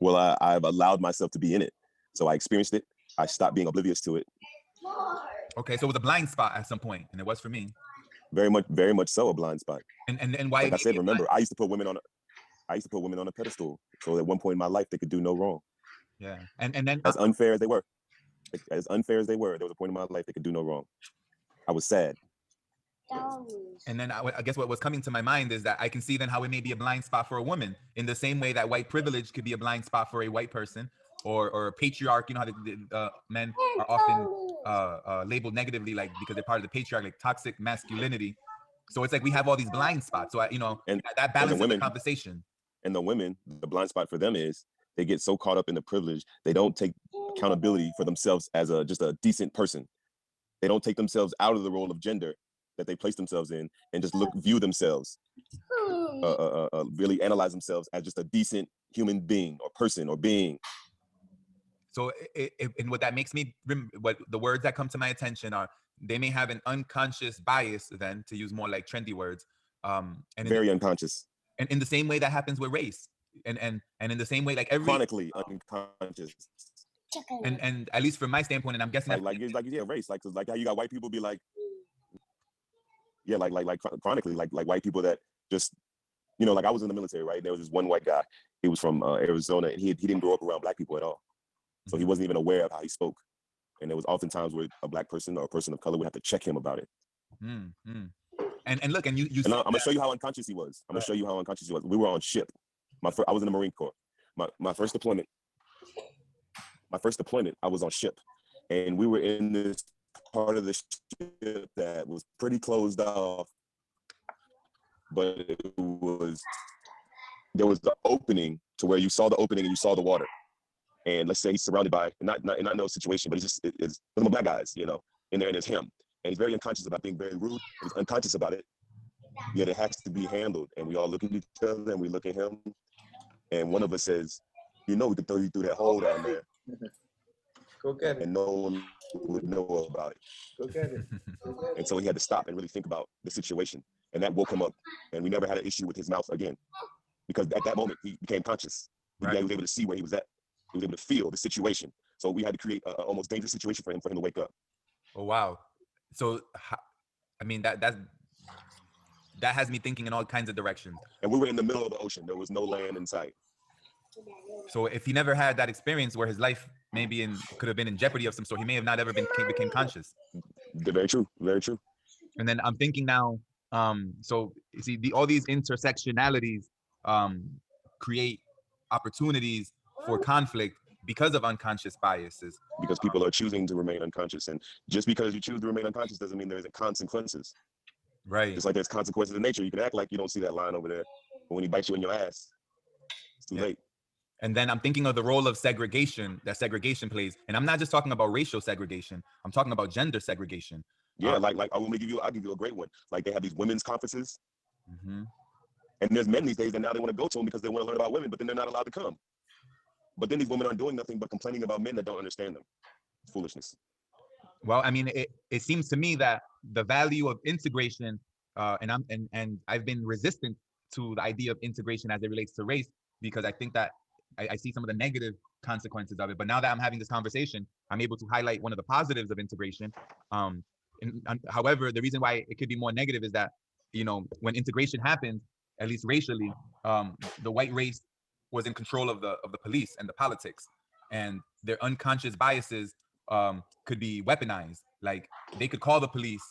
Well, I've allowed myself to be in it, so I experienced it. I stopped being oblivious to it. Okay, so it was a blind spot at some point, and it was for me. Very much so, a blind spot. And why? Like I said, remember, I used to put women on a pedestal. So at one point in my life, they could do no wrong. Yeah, and then as unfair as they were, there was a point in my life they could do no wrong. I was sad. And then I guess what was coming to my mind is that I can see then how it may be a blind spot for a woman, in the same way that white privilege could be a blind spot for a white person, or patriarch. You know how the men are often labeled negatively, like because they're part of the patriarch, like toxic masculinity. So it's like we have all these blind spots. So and that balances the conversation. And the women, the blind spot for them is they get so caught up in the privilege, they don't take accountability for themselves as just a decent person. They don't take themselves out of the role of gender that they place themselves in and just view themselves, really analyze themselves as just a decent human being or person or being. So and what that makes me, what the words that come to my attention are, they may have an unconscious bias, then, to use more like trendy words, and very unconscious. And in the same way that happens with race, and in the same way, like chronically unconscious. And at least from my standpoint, and I'm guessing like race, like how you got white people be like, like chronically, like white people that just, like I was in the military, right? There was this one white guy. He was from Arizona, and he didn't grow up around black people at all, so he wasn't even aware of how he spoke. And there was often times where a black person or a person of color would have to check him about it. And look, and you. And I'm gonna show you how unconscious he was. We were on ship. I was in the Marine Corps. My first deployment. I was on ship, and we were in this part of the ship that was pretty closed off, but there was the opening to where you saw the opening and you saw the water. And let's say he's surrounded by, not no situation, but it's some black guys, in there, and it's him. And he's very unconscious about being very rude. He's unconscious about it, yet it has to be handled. And we all look at each other and we look at him. And one of us says, we could throw you through that hole down there. Go get it. And no one would know about it. Go get it. And so he had to stop and really think about the situation. And that woke him up. And we never had an issue with his mouth again. Because at that moment, he became conscious. Right. He was able to see where he was at. He was able to feel the situation. So we had to create an almost dangerous situation for him to wake up. Oh, wow. So, I mean, that has me thinking in all kinds of directions. And we were in the middle of the ocean. There was no land in sight. So if he never had that experience where his life could have been in jeopardy of some sort, he may have not ever became conscious. Very true. Very true. And then I'm thinking now, so you see, all these intersectionalities create opportunities for conflict because of unconscious biases. Because people are choosing to remain unconscious. And just because you choose to remain unconscious doesn't mean there isn't consequences. Right. Just like there's consequences in nature. You can act like you don't see that line over there. But when he bites you in your ass, it's too late. And then I'm thinking of the role of segregation that segregation plays. And I'm not just talking about racial segregation. I'm talking about gender segregation. Yeah, I'll give you a great one. Like they have these women's conferences. Mm-hmm. And there's men these days that now they want to go to them because they want to learn about women, but then they're not allowed to come. But then these women aren't doing nothing but complaining about men that don't understand them. It's foolishness. Well, I mean, it seems to me that the value of integration, and I've been resistant to the idea of integration as it relates to race, because I think that I see some of the negative consequences of it. But now that I'm having this conversation, I'm able to highlight one of the positives of integration. However, the reason why it could be more negative is that, you know, when integration happens, at least racially, the white race was in control of the police and the politics, and their unconscious biases could be weaponized. Like they could call the police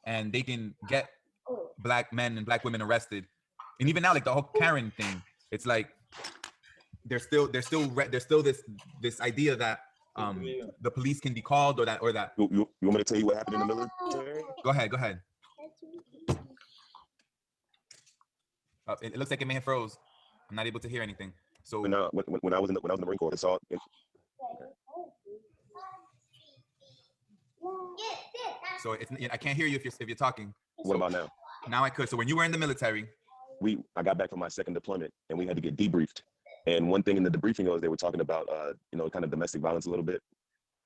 and they can get black men and black women arrested. And even now, like the whole Karen thing, it's like there's still this idea that the police can be called, or that You want me to tell you what happened in the military? Go ahead. It looks like it may have froze. I'm not able to hear anything. So When I was in the Marine Corps, so I can't hear you if you're talking. what about now? Now I could. So when you were in the military, I got back from my second deployment and we had to get debriefed. And one thing in the debriefing was they were talking about kind of domestic violence a little bit.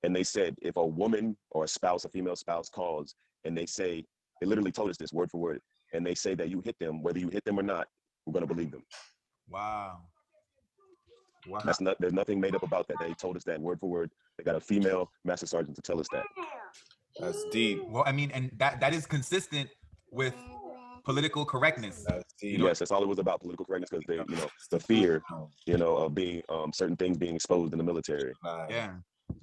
And they said if a woman or a female spouse calls and they literally told us this word for word, and they say that you hit them, whether you hit them or not, we're gonna believe them. wow. There's nothing made up about that. They told us that word for word. They got a female master sergeant to tell us that. That's deep. Well, I mean, and that is consistent with political correctness. That's deep. Yes, that's all it was about, political correctness, because they, the fear, of being certain things being exposed in the military.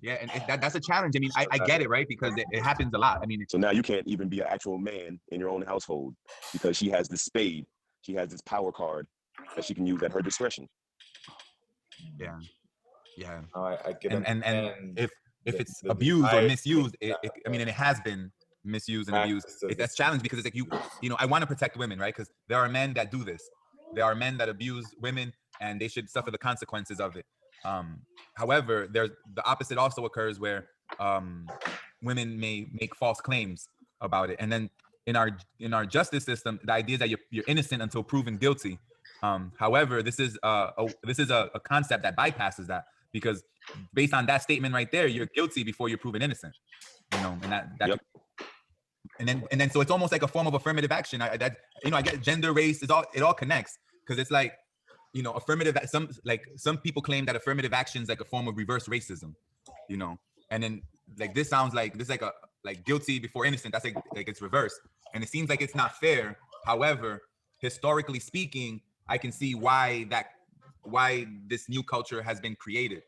Yeah, and that's a challenge. I mean, I get it, right? Because it happens a lot. I mean, So now you can't even be an actual man in your own household because she has this spade, she has this power card that she can use at her discretion. yeah. No, I get it. And if it's abused or misused, I mean, and it has been misused and abused, that's challenged, because it's like I want to protect women, right? Because there are men that do this. There are men that abuse women, and they should suffer the consequences of it. However, there's the opposite also occurs, where women may make false claims about it, and then in our justice system, the idea is that you're innocent until proven guilty. However, this is a concept that bypasses that, because based on that statement right there, you're guilty before you're proven innocent. And that Yep. and then so it's almost like a form of affirmative action. I get gender, race, it all connects, because it's like, affirmative, some people claim that affirmative action is like a form of reverse racism, and then like this sounds like like guilty before innocent. That's like it's reversed, and it seems like it's not fair. However, historically speaking, I can see why this new culture has been created.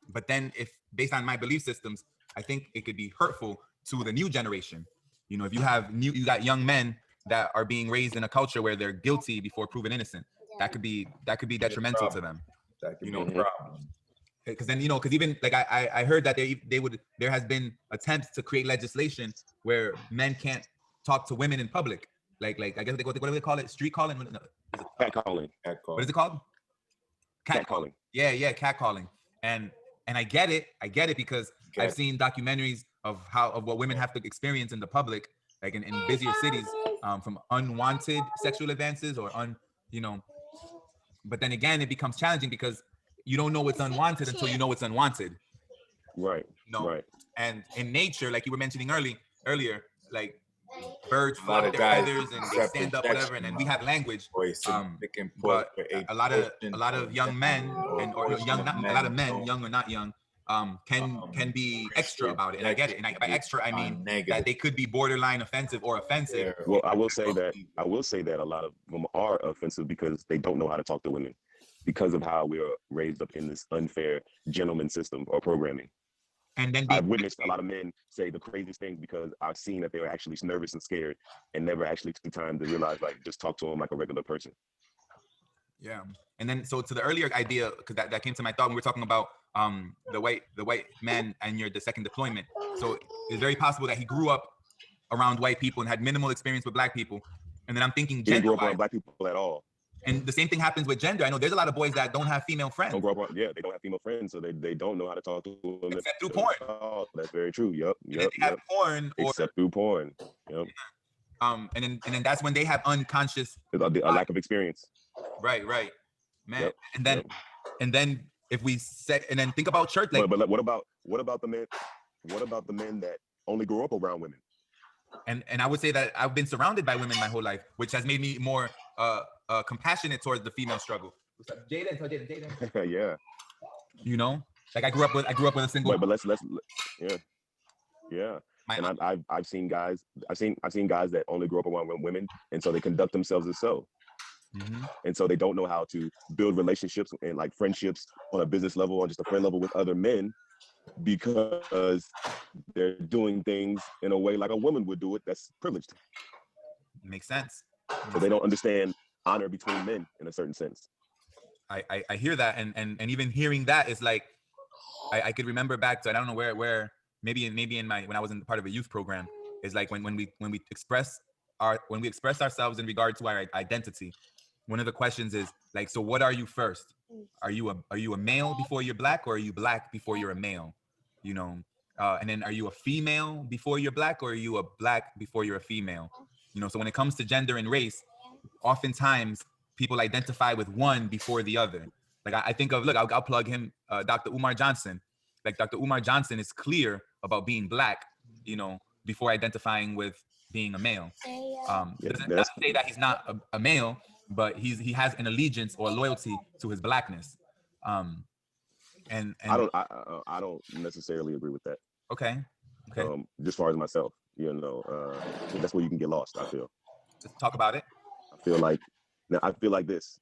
But then, if based on my belief systems, I think it could be hurtful to the new generation. If you got young men that are being raised in a culture where they're guilty before proven innocent, that could be detrimental to them. That could be You know, a problem. Because then, because even like I heard that there has been attempts to create legislation where men can't talk to women in public. Like I guess what do they call it? Street calling? No, Catcalling. what is it called? Catcalling. Yeah, catcalling. And I get it because I've seen documentaries of what women have to experience in the public, like in busier cities, from unwanted sexual advances or but then again, it becomes challenging because you don't know what's unwanted until you know what's unwanted. Right. Right. And in nature, like you were mentioning earlier, like birds A lot flap of their guys feathers and they accept stand up, whatever, and then we have language. But a lot of young men and or young, not a lot of men, young or not young, can be extra about it. And I get it. And by extra, I mean that they could be borderline offensive or offensive. Well, I will say that a lot of them are offensive because they don't know how to talk to women, because of how we are raised up in this unfair gentleman system or programming. And then I've witnessed a lot of men say the craziest things because I've seen that they were actually nervous and scared and never actually took time to realize, like, just talk to them like a regular person. Yeah. And then so to the earlier idea, because that came to my thought when we were talking about the white man and the second deployment. So it's very possible that he grew up around white people and had minimal experience with black people. And then I'm thinking He didn't gender grow up around black people at all. And the same thing happens with gender. I know there's a lot of boys that don't have female friends. Don't grow up, they don't have female friends, so they don't know how to talk to women. Except through porn. Oh, that's very true. Yep. They have porn, or except through porn. Yep. and then that's when they have unconscious A lack of experience. Right, man. Yep. And then if we say, and then think about church, like, but what about the men? What about the men that only grew up around women? and I would say that I've been surrounded by women my whole life, which has made me more compassionate towards the female struggle. Jaden, tell Jaden. Yeah, You know, like I grew up with a single. but let's yeah. Yeah, My and I've seen guys I've seen guys that only grow up around women, and so they conduct themselves as so, and so they don't know how to build relationships and like friendships on a business level or just a friend level with other men because they're doing things in a way like a woman would do it that's privileged. Makes sense. So they don't understand honor between men in a certain sense. I hear that, and even hearing that is like I could remember back to, I don't know where maybe in my, when I was in part of a youth program, is like when we express ourselves in regard to our identity. One of the questions is like, so what are you first? Are you a male before you're black, or are you black before you're a male? You know, and then are you a female before you're black, or are you a black before you're a female? You know, so when it comes to gender and race, oftentimes people identify with one before the other. Like I think of, look, I'll plug him, Dr. Umar Johnson. Like Dr. Umar Johnson is clear about being black, you know, before identifying with being a male. Doesn't say that he's not a male, but he has an allegiance or a loyalty to his blackness. And I don't necessarily agree with that. Okay. Just as far as myself, you know, that's where you can get lost. I feel. Let's talk about it. I feel like this.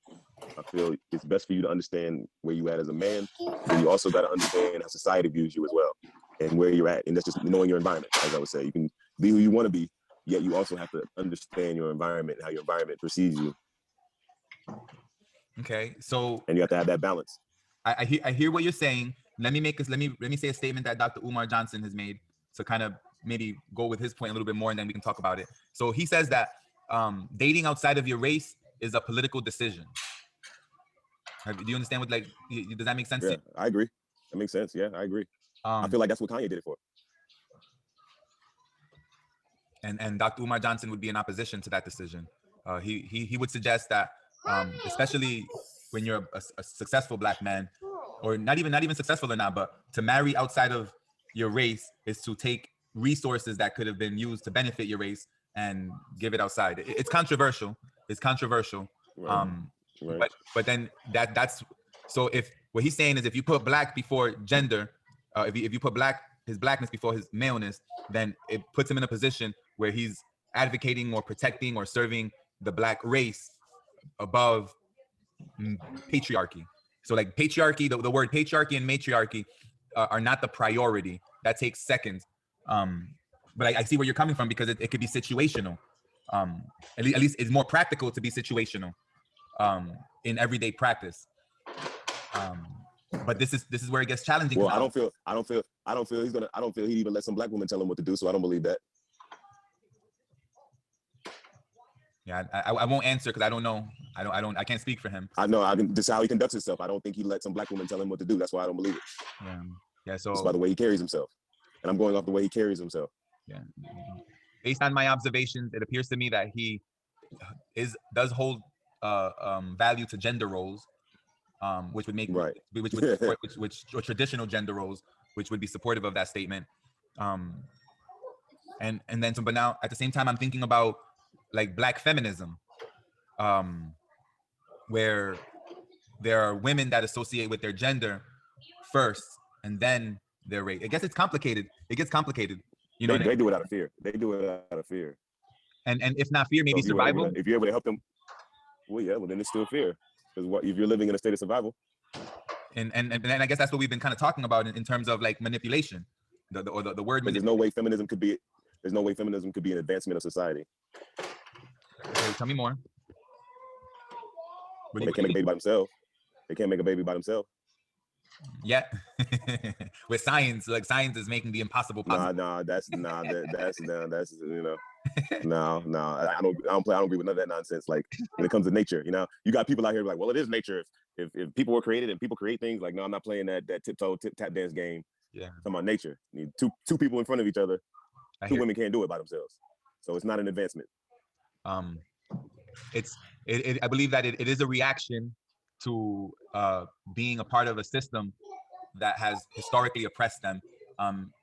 I feel it's best for you to understand where you at as a man, and you also got to understand how society views you as well, and where you're at, and that's just knowing your environment. As I would say, you can be who you want to be, yet you also have to understand your environment, how your environment perceives you. Okay, so and you have to have that balance. I hear what you're saying. Let me say a statement that Dr. Umar Johnson has made to kind of maybe go with his point a little bit more, and then we can talk about it. So he says that dating outside of your race is a political decision. Do you understand what, like, does that make sense? Yeah, I agree. That makes sense. Yeah, I agree. I feel like that's what Kanye did it for. And Dr. Umar Johnson would be in opposition to that decision. He would suggest that, especially when you're a successful black man, or not even successful or not, but to marry outside of your race is to take resources that could have been used to benefit your race and give it outside. It's controversial. Right. Right. But then that's so, if what he's saying is, if you put black before gender, if you put his blackness before his maleness, then it puts him in a position where he's advocating or protecting or serving the black race above patriarchy. So like patriarchy, the word patriarchy and matriarchy are not the priority. That takes second. But I see where you're coming from, because it could be situational. At least it's more practical to be situational in everyday practice. But this is where it gets challenging. Well, I don't feel he'd even let some black women tell him what to do, so I don't believe that. Yeah, I won't answer because I don't know. I can't speak for him. I know this is how he conducts himself. I don't think he let some black women tell him what to do. That's why I don't believe it. Yeah. So it's by the way he carries himself, and I'm going off the way he carries himself. Yeah. Based on my observations, it appears to me that he does hold value to gender roles, which would make right, which would support, which or traditional gender roles, which would be supportive of that statement. And then but now at the same time, I'm thinking about like black feminism, where there are women that associate with their gender first and then their race. I guess it's complicated. It gets complicated. You know, they do it out of fear. They do it out of fear. And if not fear, maybe survival. If you're able to help them, well, then it's still fear. Because if you're living in a state of survival. And I guess that's what we've been kind of talking about in terms of like manipulation, the word. There's no way feminism could be. There's no way feminism could be an advancement of society. Okay, tell me more. They can't make a baby by themselves. They can't make a baby by themselves. Yeah, with science, like science is making the impossible possible. That's you know, I don't agree with none of that nonsense. Like when it comes to nature, you know, you got people out here like, well, it is nature. If people were created and people create things, like, no, I'm not playing that tiptoe tap dance game. Yeah, talking about nature. You need two people in front of each other. Two women can't do it by themselves, so it's not an advancement. I believe that it is a reaction to being a part of a system that has historically oppressed them.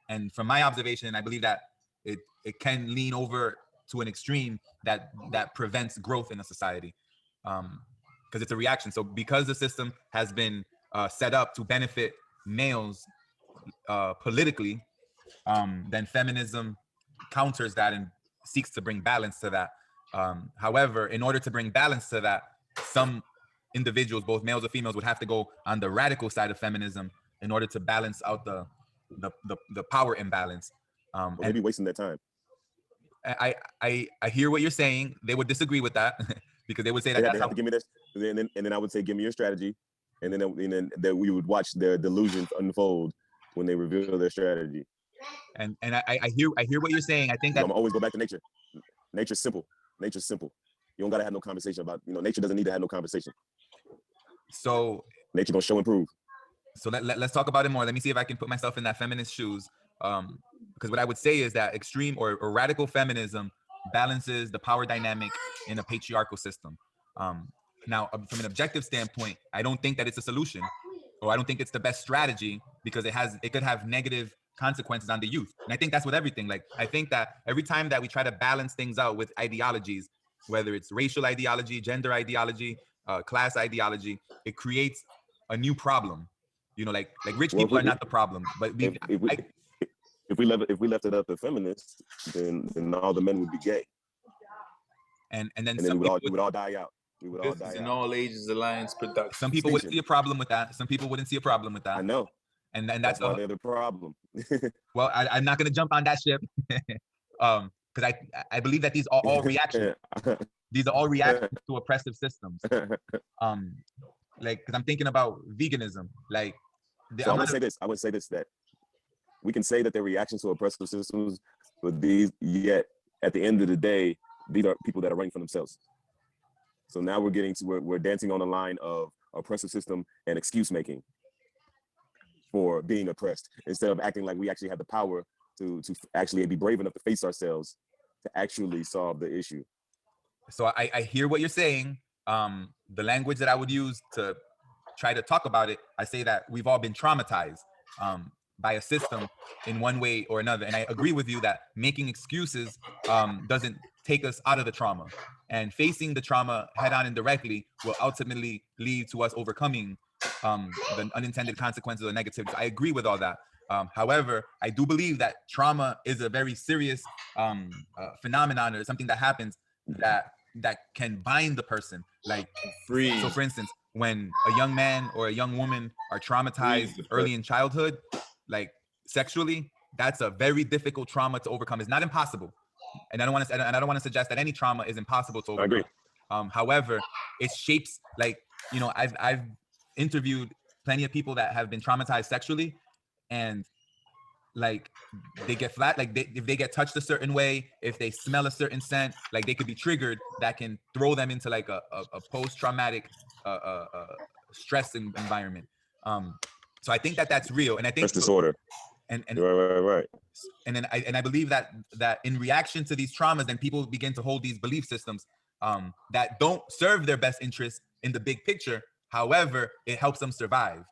And from my observation, I believe that it can lean over to an extreme that prevents growth in a society. because it's a reaction. So because the system has been set up to benefit males politically, then feminism counters that and seeks to bring balance to that. However, in order to bring balance to that, some individuals, both males or females, would have to go on the radical side of feminism in order to balance out the power imbalance. Well, they be wasting their time. I hear what you're saying. They would disagree with that because they would say that They that's have how to give me this, and then I would say, give me your strategy, and then that we would watch their delusions unfold when they reveal their strategy. and I hear what you're saying. I think I'm that gonna always go back to nature. Nature's simple. Nature's simple. You don't gotta have no conversation about, nature doesn't need to have no conversation. so Nature gonna show and prove. so let's talk about it more. Let me see if I can put myself in that feminist shoes. Because what I would say is that extreme or radical feminism balances the power dynamic in a patriarchal system. Now, from an objective standpoint, I don't think that it's a solution, or I don't think it's the best strategy because it could have negative consequences on the youth. And I think that's with everything. Like, I think that every time that we try to balance things out with ideologies, whether it's racial ideology, gender ideology, class ideology, it creates a new problem. Like rich Well, people are not the problem, but if we left it up to feminists, then all the men would be gay, and then and then we would all die out. We would all This is die an out. All Ages Alliance production. some people wouldn't Extinction. see a problem with that. Some people wouldn't see a problem with that. I know. And That's why they're the problem. well, I'm not going to jump on that ship because I believe that these are all reactions. These are all reactions to oppressive systems. Like, because I'm thinking about veganism. Like, So I would say this, that we can say that they're reactions to oppressive systems, but yet at the end of the day, these are people that are running for themselves. So now we're dancing on the line of oppressive system and excuse making for being oppressed, instead of acting like we actually have the power to actually be brave enough to face ourselves to actually solve the issue. So I hear what you're saying. The language that I would use to try to talk about it, I say that we've all been traumatized by a system in one way or another. And I agree with you that making excuses doesn't take us out of the trauma. And facing the trauma head on and directly will ultimately lead to us overcoming the unintended consequences or negativities. I agree with all that. However, I do believe that trauma is a very serious phenomenon, or something that happens that can bind the person. Like, so for instance, when a young man or a young woman are traumatized early in childhood, like sexually, that's a very difficult trauma to overcome. It's not impossible, and I don't want to suggest that any trauma is impossible to overcome. I agree. However, it shapes, like, I've interviewed plenty of people that have been traumatized sexually, and like they get flat, like if they get touched a certain way, if they smell a certain scent, like they could be triggered, that can throw them into like a post-traumatic stress environment. So I think that that's real, and I think Stress disorder. And Right. And then I believe that in reaction to these traumas, then people begin to hold these belief systems that don't serve their best interests in the big picture. However, it helps them survive.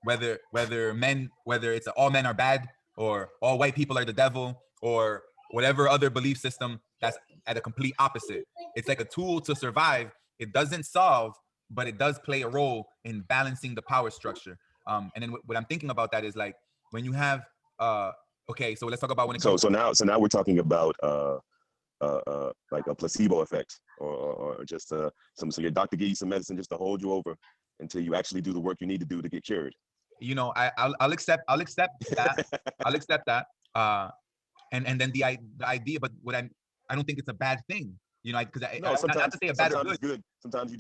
Whether it's all men are bad, or all white people are the devil, or whatever other belief system that's at a complete opposite. It's like a tool to survive. It doesn't solve, but it does play a role in balancing the power structure. And then what I'm thinking about that is, like, when you have okay, so let's talk about when it comes. So now we're talking about like a placebo effect, or just so your doctor gives you some medicine just to hold you over until you actually do the work you need to do to get cured. I'll accept that. I'll accept that. And then the idea, but I don't think it's a bad thing. Because not to say a bad or good. It's good. Sometimes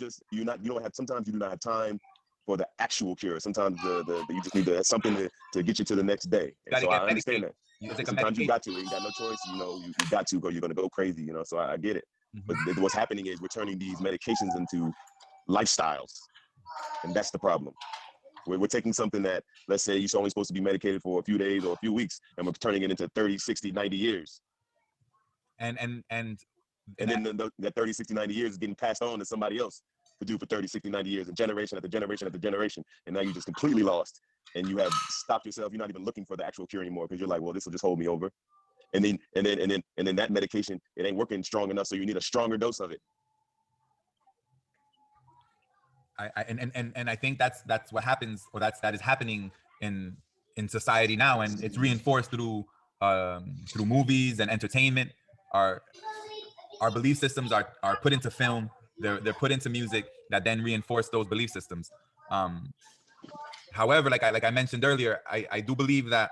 sometimes you do not have time for the actual cure. Sometimes you just need something to get you to the next day. And so I understand that. Like sometimes you got to. You got no choice. You got to, or you're gonna go crazy. So I get it. Mm-hmm. But what's happening is we're turning these medications into lifestyles, and that's the problem. We're taking something that, let's say, you're only supposed to be medicated for a few days or a few weeks, and we're turning it into 30, 60, 90 years. And then that 30, 60, 90 years is getting passed on to somebody else to do for 30, 60, 90 years, and generation after generation after generation. And now you're just completely lost, and you have stopped yourself. You're not even looking for the actual cure anymore, because you're like, well, this will just hold me over. And then that medication, it ain't working strong enough, so you need a stronger dose of it. And I think that's what happens, or that is happening in society now, and it's reinforced through movies and entertainment. Our belief systems are put into film. They're put into music that then reinforce those belief systems. However, like I mentioned earlier, I do believe that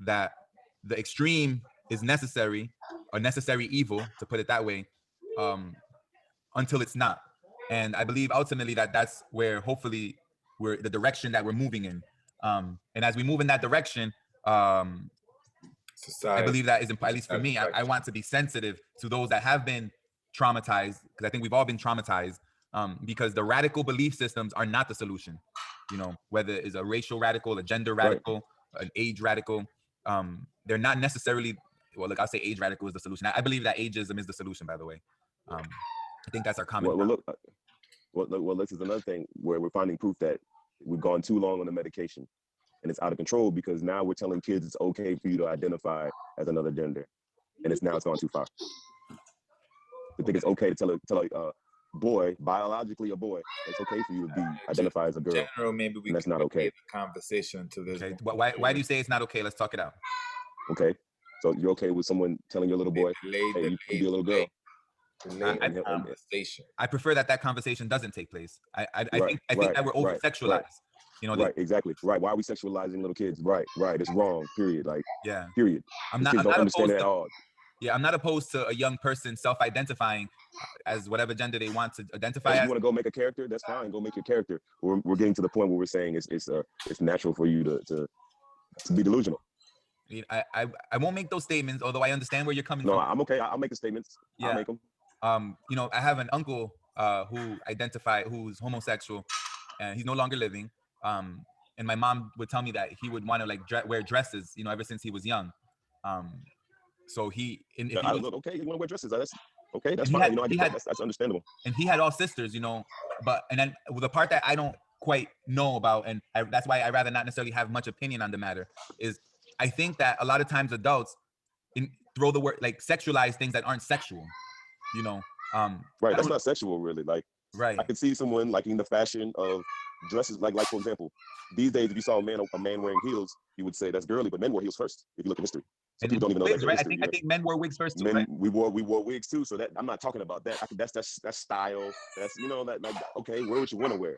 the extreme is necessary, a necessary evil, to put it that way, until it's not. And I believe ultimately that's where hopefully we're the direction that we're moving in. And as we move in that direction, I Society. believe that is, at least for me, I want to be sensitive to those that have been traumatized, because I think we've all been traumatized, because the radical belief systems are not the solution. You know, whether it's a racial radical, a gender radical, an age radical, they're not necessarily, well, look, I'll say age radical is the solution. I believe that ageism is the solution, by the way. I think that's our common ground. Well, this is another thing where we're finding proof that we've gone too long on the medication, and it's out of control, because now we're telling kids it's okay for you to identify as another gender, and it's gone too far. I think it's okay to tell a boy, biologically a boy, it's okay for you to be identify as a girl. In general, maybe we that's can not okay. The conversation to this. Okay. Why do you say it's not okay? Let's talk it out. Okay, so you're okay with someone telling your little boy, hey, you can be a little girl? I prefer that conversation doesn't take place. I think that we're over sexualized. You know, exactly. Right. Why are we sexualizing little kids? Right. It's wrong. Period. Like, yeah. Period. Kids don't understand it at all. Yeah, I'm not opposed to a young person self-identifying as whatever gender they want to identify as. If you want to go make a character, that's fine. Go make your character. We're getting to the point where we're saying it's natural for you to be delusional. I won't make those statements, although I understand where you're coming from. No, I'm okay. I'll make the statements. Yeah. I'll make them. You know, I have an uncle who's homosexual, and he's no longer living. And my mom would tell me that he would want to like wear dresses, you know, ever since he was young. So okay, you want to wear dresses? That's okay. That's fine. That's understandable. And he had all sisters, you know, and then the part that I don't quite know about, and that's why I rather not necessarily have much opinion on the matter, is I think that a lot of times adults throw the word, like, sexualize things that aren't sexual, you know. Right. That's not sexual, really. Like, right. I can see someone liking the fashion of dresses, like for example, these days if you saw a man wearing heels, you would say that's girly, but men wore heels first. If you look at history, so people don't even know wigs, that. Right? I think men wore wigs first too. Men, right? we wore wigs too. So that I'm not talking about that. That's style. That's, you know, that, like, okay, wear what you want to wear.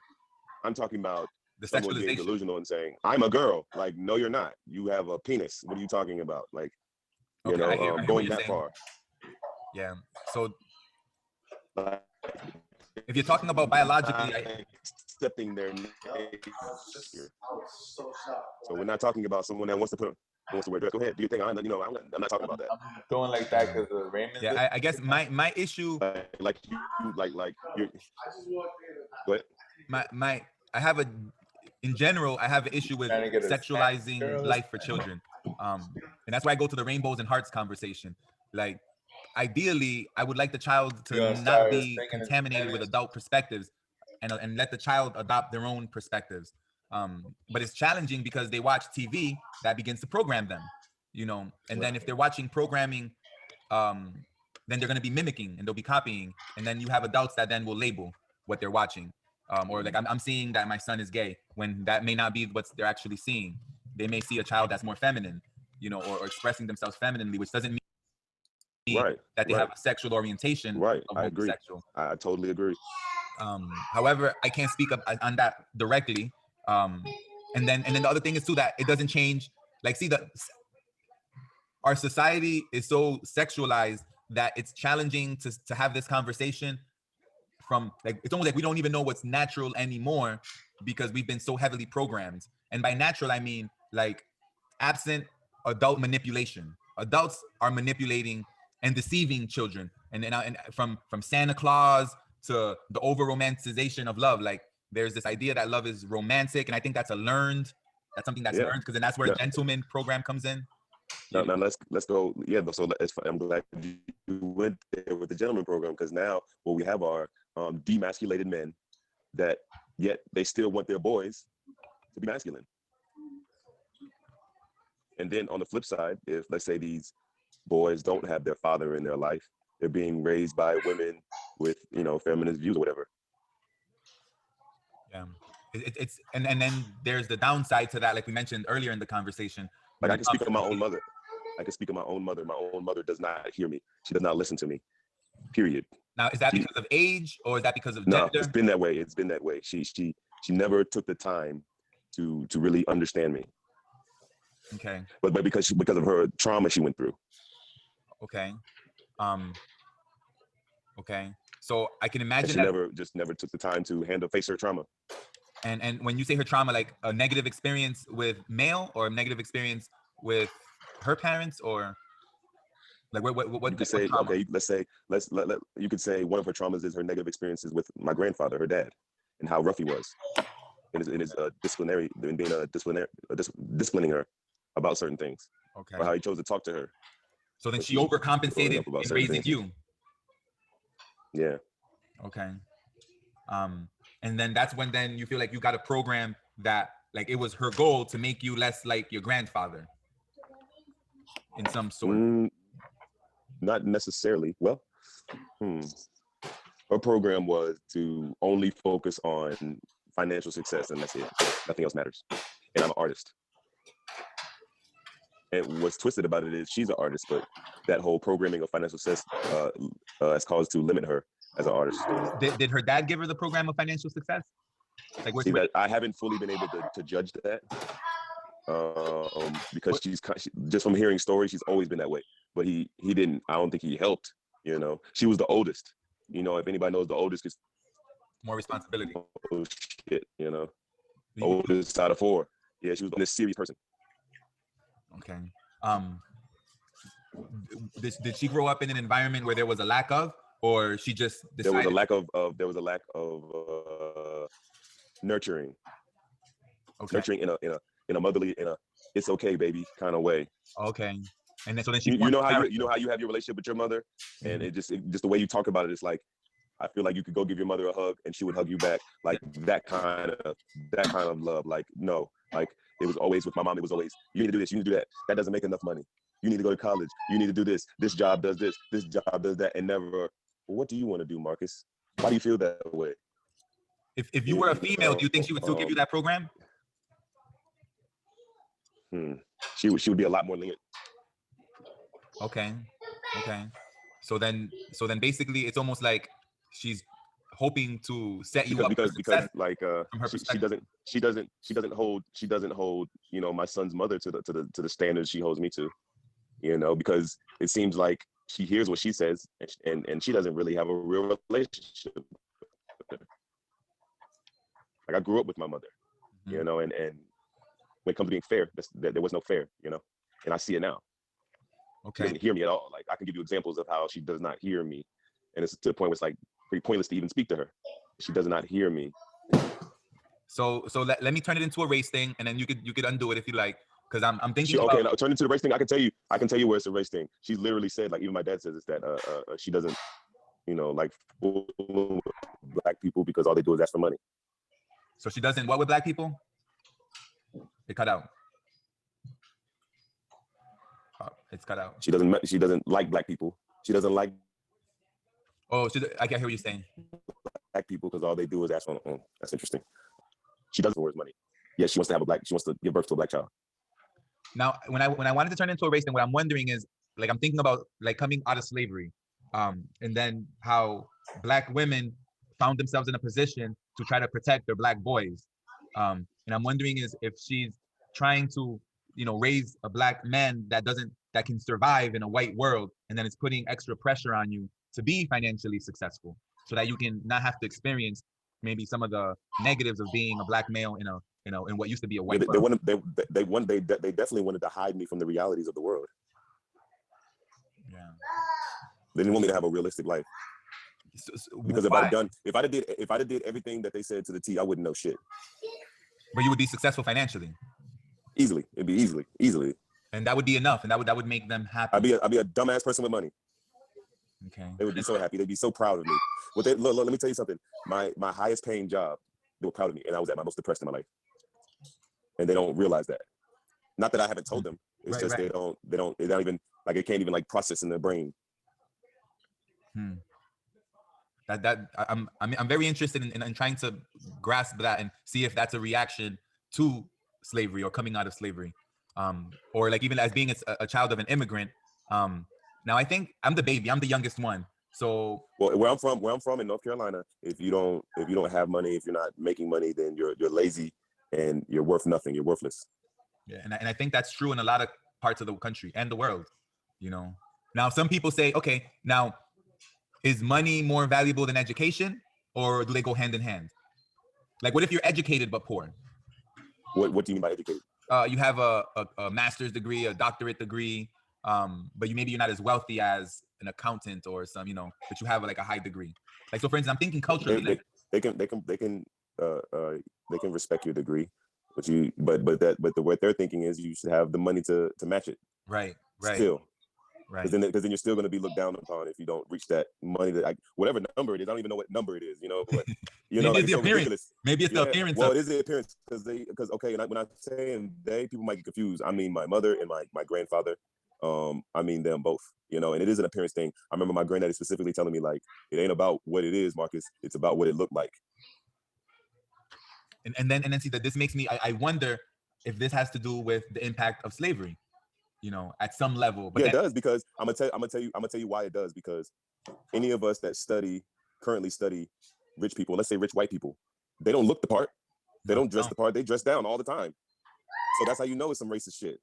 I'm talking about the someone being delusional and saying, I'm a girl. Like, no, you're not. You have a penis. What are you talking about? Like, you know, I hear going that far. Yeah. So if you're talking about biologically, accepting their nature. So we're not talking about someone that wants to wear dress. Go ahead, do you think I'm not talking about that. I'm going like that because of Raymond. Yeah, I guess my issue, like you're. Go ahead. In general, I have an issue with sexualizing life for children, and that's why I go to the rainbows and hearts conversation. Like, ideally, I would like the child to not be contaminated with adult perspectives, and let the child adopt their own perspectives. But it's challenging because they watch TV that begins to program them, you know. And then if they're watching programming, then they're going to be mimicking and they'll be copying. And then you have adults that then will label what they're watching. Or like, I'm seeing that my son is gay, when that may not be what they're actually seeing. They may see a child that's more feminine, you know, or expressing themselves femininely, which doesn't mean that they have a sexual orientation. Right. I agree. I totally agree. However, I can't speak on that directly. And then the other thing is too, that it doesn't change. Like, see, our society is so sexualized that it's challenging to have this conversation. From, like, it's almost like we don't even know what's natural anymore because we've been so heavily programmed. And by natural, I mean, like, absent adult manipulation. Adults are manipulating and deceiving children, and from Santa Claus to the over romanticization of love. Like, there's this idea that love is romantic, and I think that's learned, because then that's where a gentleman program comes in. Now let's go. Yeah, so I'm glad you went there with the gentleman program, because now what we have are demasculated men that yet they still want their boys to be masculine. And then on the flip side, if let's say these boys don't have their father in their life, they're being raised by women with, you know, feminist views or whatever. Yeah. It's and then there's the downside to that, like we mentioned earlier in the conversation. Like when I it can comes speak on to my own mother. I can speak on my own mother. My own mother does not hear me. She does not listen to me. Period. Now, is that She, because of age or is that because of no, it's gender? been that way. It's been that way. She never took the time to really understand me. Okay. But because of her trauma she went through. Okay. Okay. So I can And imagine she that. never took the time to face her trauma. And when you say her trauma, like a negative experience with male or a negative experience with her parents, or like what You could say, trauma? okay, you could say one of her traumas is her negative experiences with my grandfather, her dad, and how rough he was in his disciplinary, in being disciplining her about certain things, Okay. or how he chose to talk to her. So then when she she was growing overcompensated up about in certain raising things. you. Yeah. Okay. And then that's when then you feel like you got a program that like it was her goal to make you less like your grandfather in some sort. Not necessarily. Well, her program was to only focus on financial success, and that's it. Nothing else matters. And I'm an artist. And what's twisted about it is she's an artist, but that whole programming of financial success has caused to limit her as an artist. Did her dad give her the program of financial success? Like, see, that I haven't fully been able to judge that because just from hearing stories, she's always been that way. But he didn't. I don't think he helped. You know, she was the oldest. You know, if anybody knows, the oldest gets more responsibility. Oh shit, you know, oldest out of 4. Yeah, she was a serious person. Okay. Did she grow up in an environment where there was a lack of, or she just decided? There was a lack of nurturing. Okay. Nurturing in a motherly, it's okay, baby kind of way. Okay. And then so then she you know how you have your relationship with your mother, and it just the way you talk about it, it's like I feel like you could go give your mother a hug and she would hug you back, like that kind of love. Like no, like it was always with my mom. It was always you need to do this, you need to do that. That doesn't make enough money. You need to go to college. You need to do this. This job does this. This job does that, and never. Well, what do you want to do, Marcus? Why do you feel that way? If you were a female, do you think she would still give you that program? She would be a lot more lenient. Okay. So then basically it's almost like she's hoping to set you up because like she doesn't hold you know my son's mother to the standards she holds me to, you know, because it seems like she hears what she says and she doesn't really have a real relationship with her. Like I grew up with my mother, you know, and when it comes to being fair, there was no fair, you know, and I see it now. Okay. She doesn't hear me at all. Like I can give you examples of how she does not hear me, and it's to the point where it's like pretty pointless to even speak to her. She does not hear me. So let me turn it into a race thing, and then you could undo it if you like, because I'm thinking. Okay, now turn it into the race thing. I can tell you where it's a race thing. She's literally said, like even my dad says, is that she doesn't, you know, like fool black people because all they do is ask for money. So she doesn't what with black people? It cut out. It's cut out. She doesn't like black people. She doesn't like. Oh, I can't hear what you're saying. Black people because all they do is ask for. That's interesting. She doesn't worth money. Yeah, she wants to give birth to a black child. Now, when I wanted to turn into a race thing, what I'm wondering is, like, I'm thinking about like coming out of slavery, and then how black women found themselves in a position to try to protect their black boys, and I'm wondering is if she's trying to, you know, raise a black man that can survive in a white world, and then it's putting extra pressure on you to be financially successful, so that you can not have to experience maybe some of the negatives of being a black male in what used to be a white world. They definitely wanted to hide me from the realities of the world. Yeah. They didn't want me to have a realistic life. Because if I'd have did everything that they said to the T, I wouldn't know shit. But you would be successful financially. Easily. It'd be easily. And that would be enough, and that would make them happy. I'd be a dumbass person with money. Okay. They would be so happy. They'd be so proud of me. But look, let me tell you something. My highest paying job, they were proud of me, and I was at my most depressed in my life. And they don't realize that. Not that I haven't told them. It's just right. They don't even like it can't even like process in their brain. I'm very interested in trying to grasp that and see if that's a reaction to slavery or coming out of slavery, or like even as being a child of an immigrant. Now I think I'm the baby. I'm the youngest one. So Well, where I'm from in North Carolina, if you don't have money, if you're not making money, then you're lazy and you're worth nothing. You're worthless. yeah, and I think that's true in a lot of parts of the country and the world. You know, now some people say, okay, now is money more valuable than education, or do they go hand in hand? Like, what if you're educated but poor? What do you mean by educated? You have a master's degree, a doctorate degree, but maybe you're not as wealthy as an accountant or some, but you have like a high degree. Like, so for instance, I'm thinking culturally. They can respect your degree, but what they're thinking is you should have the money to match it. Right. Still. Right. Because then you're still going to be looked down upon if you don't reach that money whatever number it is. I don't even know what number it is, but maybe like, it's the appearance. Ridiculous. Maybe it's the appearance. Well, it is the appearance because okay, when I'm saying they, people might get confused. I mean my mother and my grandfather. I mean them both, and it is an appearance thing. I remember my granddaddy specifically telling me, like, it ain't about what it is, Marcus. It's about what it looked like. And then see that this makes me. I wonder if this has to do with the impact of slavery. At some level. But yeah, it does, because I'm gonna tell you why it does. Because any of us that currently study rich people, let's say rich white people, they don't look the part. They don't dress the part. They dress down all the time. So that's how you know it's some racist shit.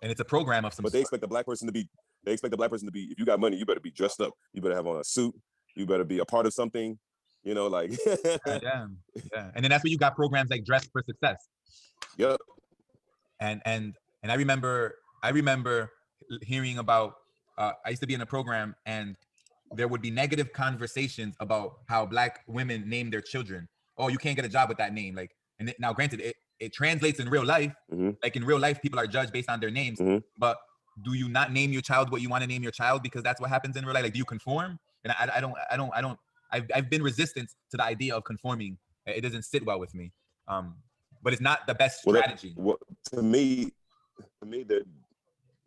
And it's a program of some. But they expect the black person to be. If you got money, you better be dressed up. You better have on a suit. You better be a part of something. Like. Yeah. And then that's where you got programs like Dress for Success. Yep. And I remember hearing about, I used to be in a program and there would be negative conversations about how black women name their children. Oh, you can't get a job with that name. Like, and now granted, it translates in real life. Mm-hmm. Like in real life, people are judged based on their names, mm-hmm. but do you not name your child what you want to name your child? Because that's what happens in real life. Like, do you conform? And I've been resistant to the idea of conforming. It doesn't sit well with me. But it's not the best strategy.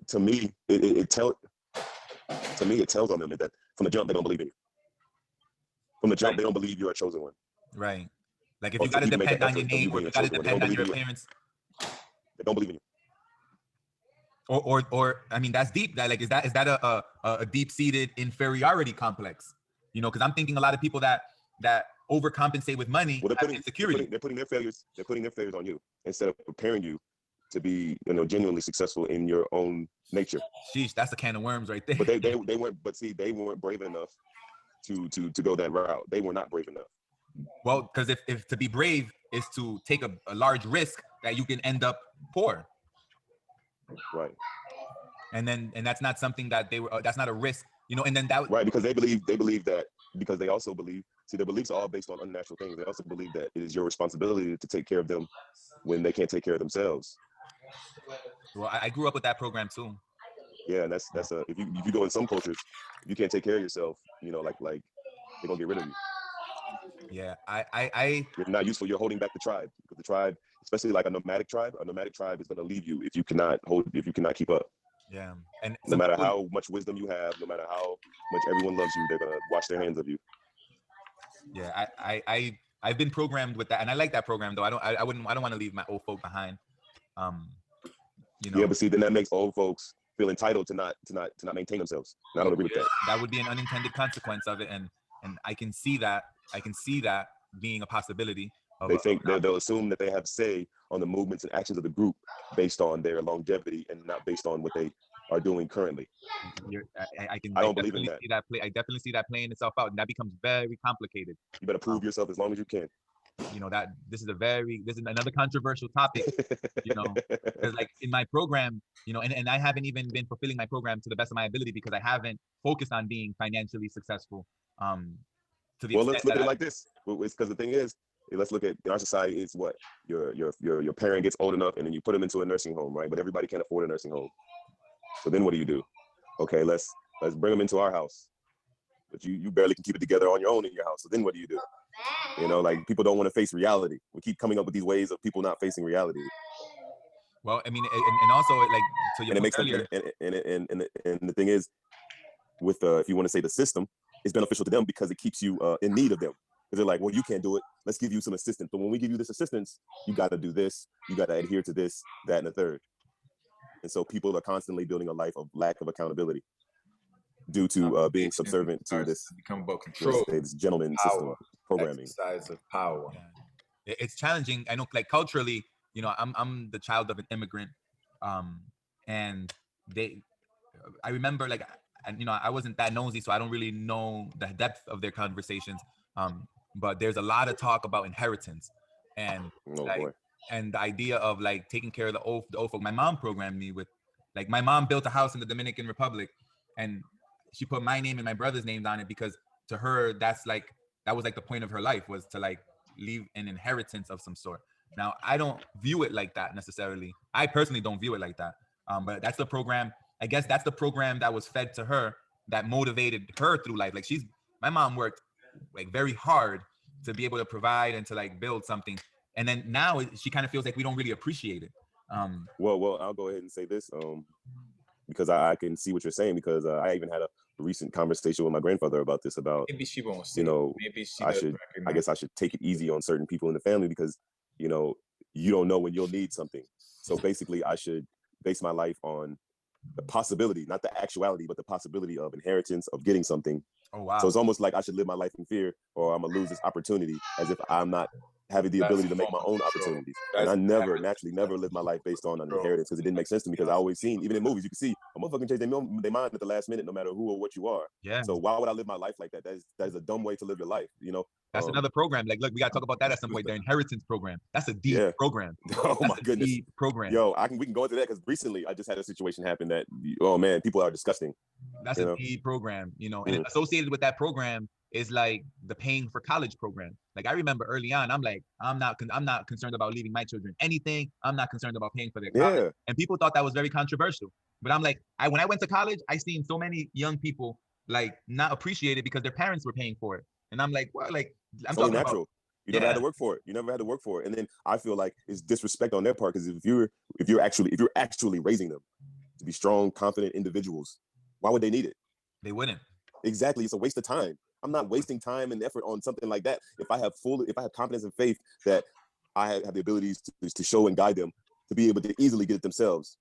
To me, it tells on them that from the jump they don't believe in you. From the jump, They don't believe you're a chosen one. Right. Like if you got to depend on your name, or you got to depend on your parents, they don't believe in you. Or I mean, that's deep. That like is that a deep-seated inferiority complex? Because I'm thinking a lot of people that overcompensate with money have insecurity. They're putting their failures on you instead of preparing you to be, genuinely successful in your own nature. Sheesh, that's a can of worms right there. But they weren't. But see, they weren't brave enough to go that route. They were not brave enough. Well, because if to be brave is to take a large risk that you can end up poor. Right. And that's not something that they were. That's not a risk, And then that right, because they believe that, because they also believe. See, their beliefs are all based on unnatural things. They also believe that it is your responsibility to take care of them when they can't take care of themselves. Well, I grew up with that program too. Yeah, and that's if you go in some cultures, you can't take care of yourself. Like they're gonna get rid of you. Yeah, you're not useful. You're holding back the tribe, because the tribe, especially like a nomadic tribe is gonna leave you if you cannot keep up. Yeah, and no matter how much wisdom you have, no matter how much everyone loves you, they're gonna wash their hands of you. Yeah, I've been programmed with that, and I like that program though. I don't want to leave my old folk behind. Yeah, but see, then that makes old folks feel entitled to not maintain themselves. And I don't agree with that. That would be an unintended consequence of it, and I can see that being a possibility. They'll assume that they have say on the movements and actions of the group based on their longevity and not based on what they are doing currently. I don't believe in that. I definitely see that playing itself out, and that becomes very complicated. You better prove yourself as long as you can. That this is another controversial topic, because like in my program, and I haven't even been fulfilling my program to the best of my ability because I haven't focused on being financially successful. Let's look at it like this. It's because the thing is, let's look at in our society. It's what your parent gets old enough, and then you put them into a nursing home, right? But everybody can't afford a nursing home. So then what do? Okay, let's bring them into our house. But you barely can keep it together on your own in your house. So then what do? Like people don't want to face reality. We keep coming up with these ways of people not facing reality. Well, I mean, and also like so. And it makes earlier. And the thing is, with if you want to say the system, it's beneficial to them because it keeps you in need of them. Because they're like, well, you can't do it. Let's give you some assistance. But when we give you this assistance, you got to do this. You got to adhere to this, that, and the third. And so people are constantly building a life of lack of accountability due to being subservient to this, become about control, this gentleman system programming. Exercise of power. Yeah. It's challenging. I know, like culturally, you know, I'm the child of an immigrant, and I remember like, and you know, I wasn't that nosy, so I don't really know the depth of their conversations. But there's a lot of talk about inheritance, and and the idea of like taking care of the old folk. My mom programmed me with, like, my mom built a house in the Dominican Republic, and she put my name and my brother's names on it because to her that was like the point of her life, was to like leave an inheritance of some sort. Now I don't view it like that necessarily. I personally don't view it like that. But that's the program. I guess that's the program that was fed to her that motivated her through life. Like my mom worked like very hard to be able to provide and to like build something. And then now she kind of feels like we don't really appreciate it. Well, I'll go ahead and say this because I can see what you're saying, because I even had a recent conversation with my grandfather about this, about, maybe she won't see, you know, maybe she I guess I should take it easy on certain people in the family because, you know, you don't know when you'll need something. So basically I should base my life on the possibility, not the actuality, but the possibility of inheritance, of getting something. Oh, wow. So it's almost like I should live my life in fear, or I'm gonna lose this opportunity, as if I'm not having the ability to make my own opportunities. And I naturally never lived my life based on an inheritance, because it didn't make sense to me, because I always seen, even in movies, you can see a motherfucker change their mind at the last minute, no matter who or what you are. Yeah. So why would I live my life like that? That is a dumb way to live your life, you know? That's another program. Like, look, we got to talk about that at some point. The inheritance program. That's a deep program. Oh my goodness. Deep program. Yo, we can go into that, because recently I just had a situation happen that, oh man, people are disgusting. That's a deep program, you know, and associated with that program is like the paying for college program. Like I remember early on, I'm like, I'm not concerned about leaving my children anything. I'm not concerned about paying for their college. Yeah. And people thought that was very controversial. But I'm like, when I went to college, I seen so many young people like not appreciate it because their parents were paying for it. And I'm like, well, like, I'm talking natural. About, you never had to work for it. You never had to work for it. And then I feel like it's disrespect on their part, because if you're actually raising them to be strong, confident individuals, why would they need it? They wouldn't. Exactly. It's a waste of time. I'm not wasting time and effort on something like that. If I have confidence and faith that I have the abilities to show and guide them to be able to easily get it themselves,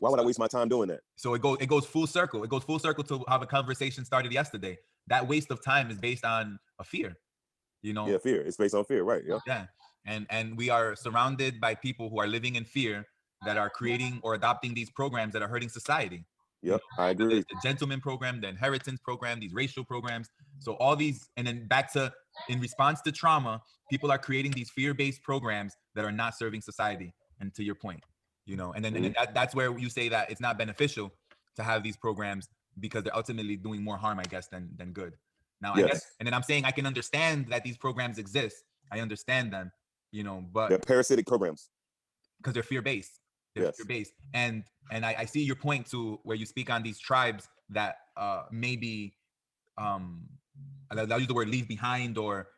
why would I waste my time doing that? So it goes full circle. It goes full circle to how the conversation started yesterday. That waste of time is based on a fear, you know? Yeah, fear. It's based on fear, right? Yeah. Yeah. And we are surrounded by people who are living in fear, that are creating or adopting these programs that are hurting society. Yep, I agree. The gentleman program, the inheritance program, these racial programs. So all these, and then back to, in response to trauma, people are creating these fear-based programs that are not serving society. And to your point, you know, and then that's where you say that it's not beneficial to have these programs, because they're ultimately doing more harm, I guess, than good. Now, I guess, and then I'm saying I can understand that these programs exist. I understand them, you know, but they're parasitic programs because they're fear-based. They're fear-based. And I see your point to where you speak on these tribes that maybe I'll use the word leave behind or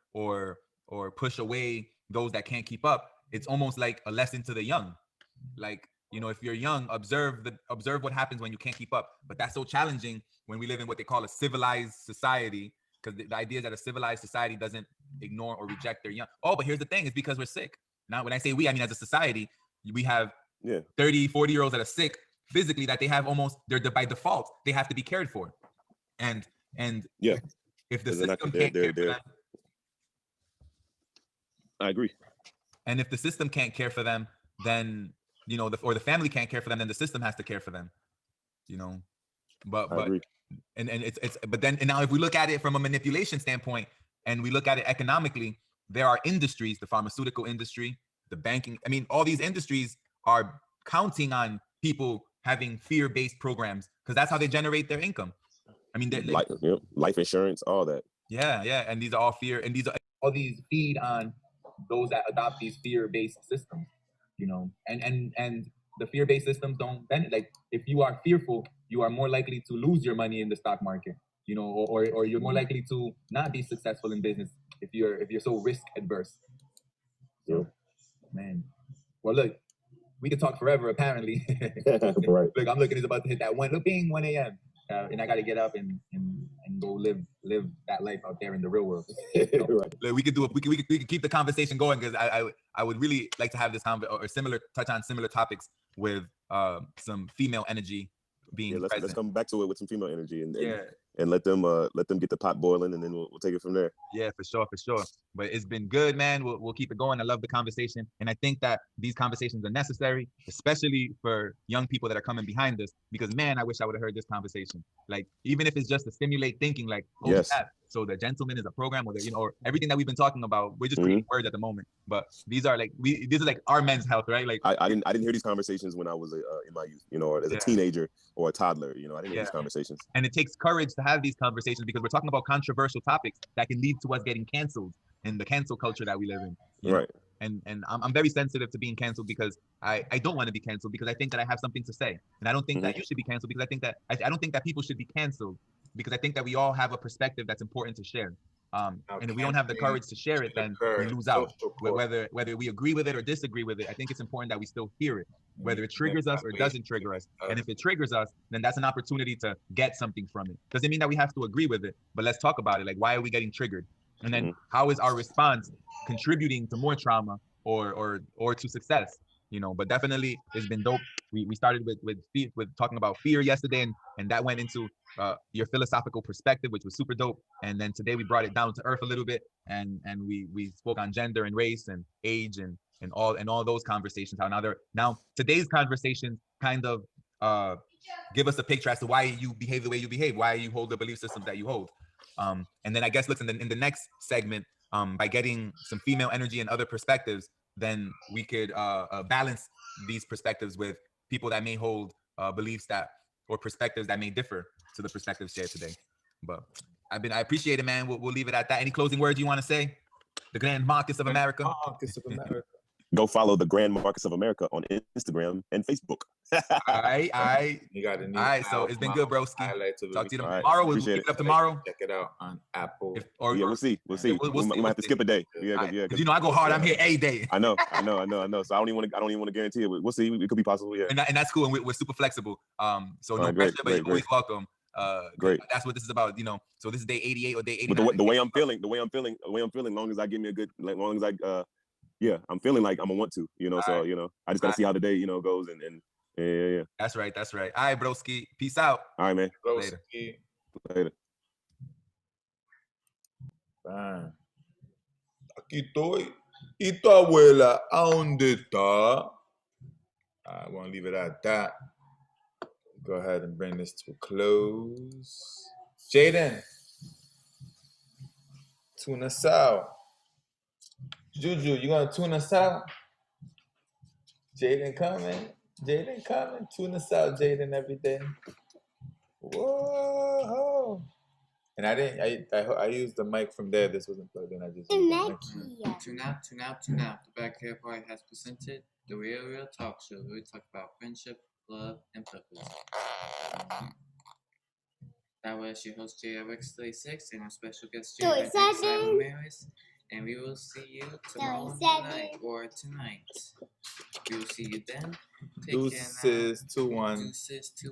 push away those that can't keep up. It's almost like a lesson to the young. Like, you know, if you're young, observe what happens when you can't keep up. But that's so challenging when we live in what they call a civilized society, because the idea is that a civilized society doesn't ignore or reject their young. Oh, but here's the thing, it's because we're sick. Now, when I say we, I mean as a society, we have 30, 40-year-olds that are sick physically, that they have they're by default, they have to be cared for. And if the system can't care for them, I agree. And if the system can't care for them, then, you know, or the family can't care for them, then the system has to care for them, you know. But now if we look at it from a manipulation standpoint, and we look at it economically, there are industries, the pharmaceutical industry, the banking, I mean, all these industries are counting on people having fear-based programs, because that's how they generate their income. I mean, life insurance, all that. Yeah, and these are all fear, and all these feed on those that adopt these fear-based systems, you know, and the fear-based systems don't benefit. Like, if you are fearful, you are more likely to lose your money in the stock market, you know, or you're more likely to not be successful in business if you're so risk adverse. So, man, well, look, we could talk forever, apparently. Right. Look, I'm looking, it's about to hit that 1 a.m. And I got to get up and go live live that life out there in the real world. Right. Like, we could keep the conversation going, because I would really like to have this or similar touch on similar topics with some female energy being Yeah, let's present. come back to it with some female energy and Yeah. and let them get the pot boiling, and then we'll take it from there. Yeah, for sure. But it's been good, man. We'll keep it going. I love the conversation, and I think that these conversations are necessary, especially for young people that are coming behind us. Because, man, I wish I would have heard this conversation. Like, even if it's just to stimulate thinking, like, oh, Yes. yeah, so the gentleman is a program, or or everything that we've been talking about. We're just creating words at the moment, but these are like our men's health, right? Like, I didn't hear these conversations when I was in my youth, or as a teenager or a toddler. I didn't hear these conversations. And it takes courage to have these conversations, because we're talking about controversial topics that can lead to us getting canceled in the cancel culture that we live in. Right. And I'm very sensitive to being canceled, because I don't want to be canceled, because I think that I have something to say. And I don't think that you should be canceled, because I think that I don't think that people should be canceled, because I think that we all have a perspective that's important to share. And if we don't have the courage to share it, then we lose out. Whether we agree with it or disagree with it, I think it's important that we still hear it, whether it triggers us or doesn't trigger us. And if it triggers us, then that's an opportunity to get something from it. Doesn't mean that we have to agree with it, but let's talk about it. Like, why are we getting triggered? And then how is our response contributing to more trauma or to success? But definitely it's been dope. We started with talking about fear yesterday, and that went into your philosophical perspective, which was super dope. And then today we brought it down to earth a little bit, and we spoke on gender and race and age and all those conversations. How now today's conversations kind of give us a picture as to why you behave the way you behave, why you hold the belief systems that you hold. And then I guess in the next segment, by getting some female energy and other perspectives, then we could balance these perspectives with people that may hold beliefs or perspectives that may differ to the perspectives shared today. But I appreciate it, man. We'll leave it at that. Any closing words you want to say? The Grand Marcus of America. Marcus of America. Go follow the Grand Marcus of America on Instagram and Facebook. All right. You got a new All right, so it's been good, broski. Talk to you tomorrow. We'll keep it up tomorrow. Check it out on Apple. We'll see. We might have to skip a day. Yeah, I go hard. I'm here a day. I know. So I don't even want to guarantee it. But we'll see. It could be possible. Yeah. And that's cool. And we're super flexible. So no great, pressure, but you're always welcome. Great. That's what this is about. So this is day 88 or day 89. But the way I'm feeling, long as I give me a good, long as I I'm feeling like I'm gonna want to, So I just gotta see how the day, goes, and yeah. That's right. All right, broski. Peace out. All right, man. Later. Bam. Aquí estoy. ¿Y tu abuela? ¿A dónde está? I won't leave it at that. Go ahead and bring this to a close. Jaden, tune us out. Juju, you gonna tune us out? Jaden coming. Tune us out, Jaden, every day. Whoa! And I used the mic from there. This wasn't plugged in. I just used the mic. Tune out. The Back Hair Party has presented the Real Talk Show, where we talk about friendship, love, and purpose. That was your host, JRX36, and our special guest, Jay Ramirez. And we will see you tomorrow night or tonight. We will see you then. Take care now. Deuces 2-1. Deuces 2-1.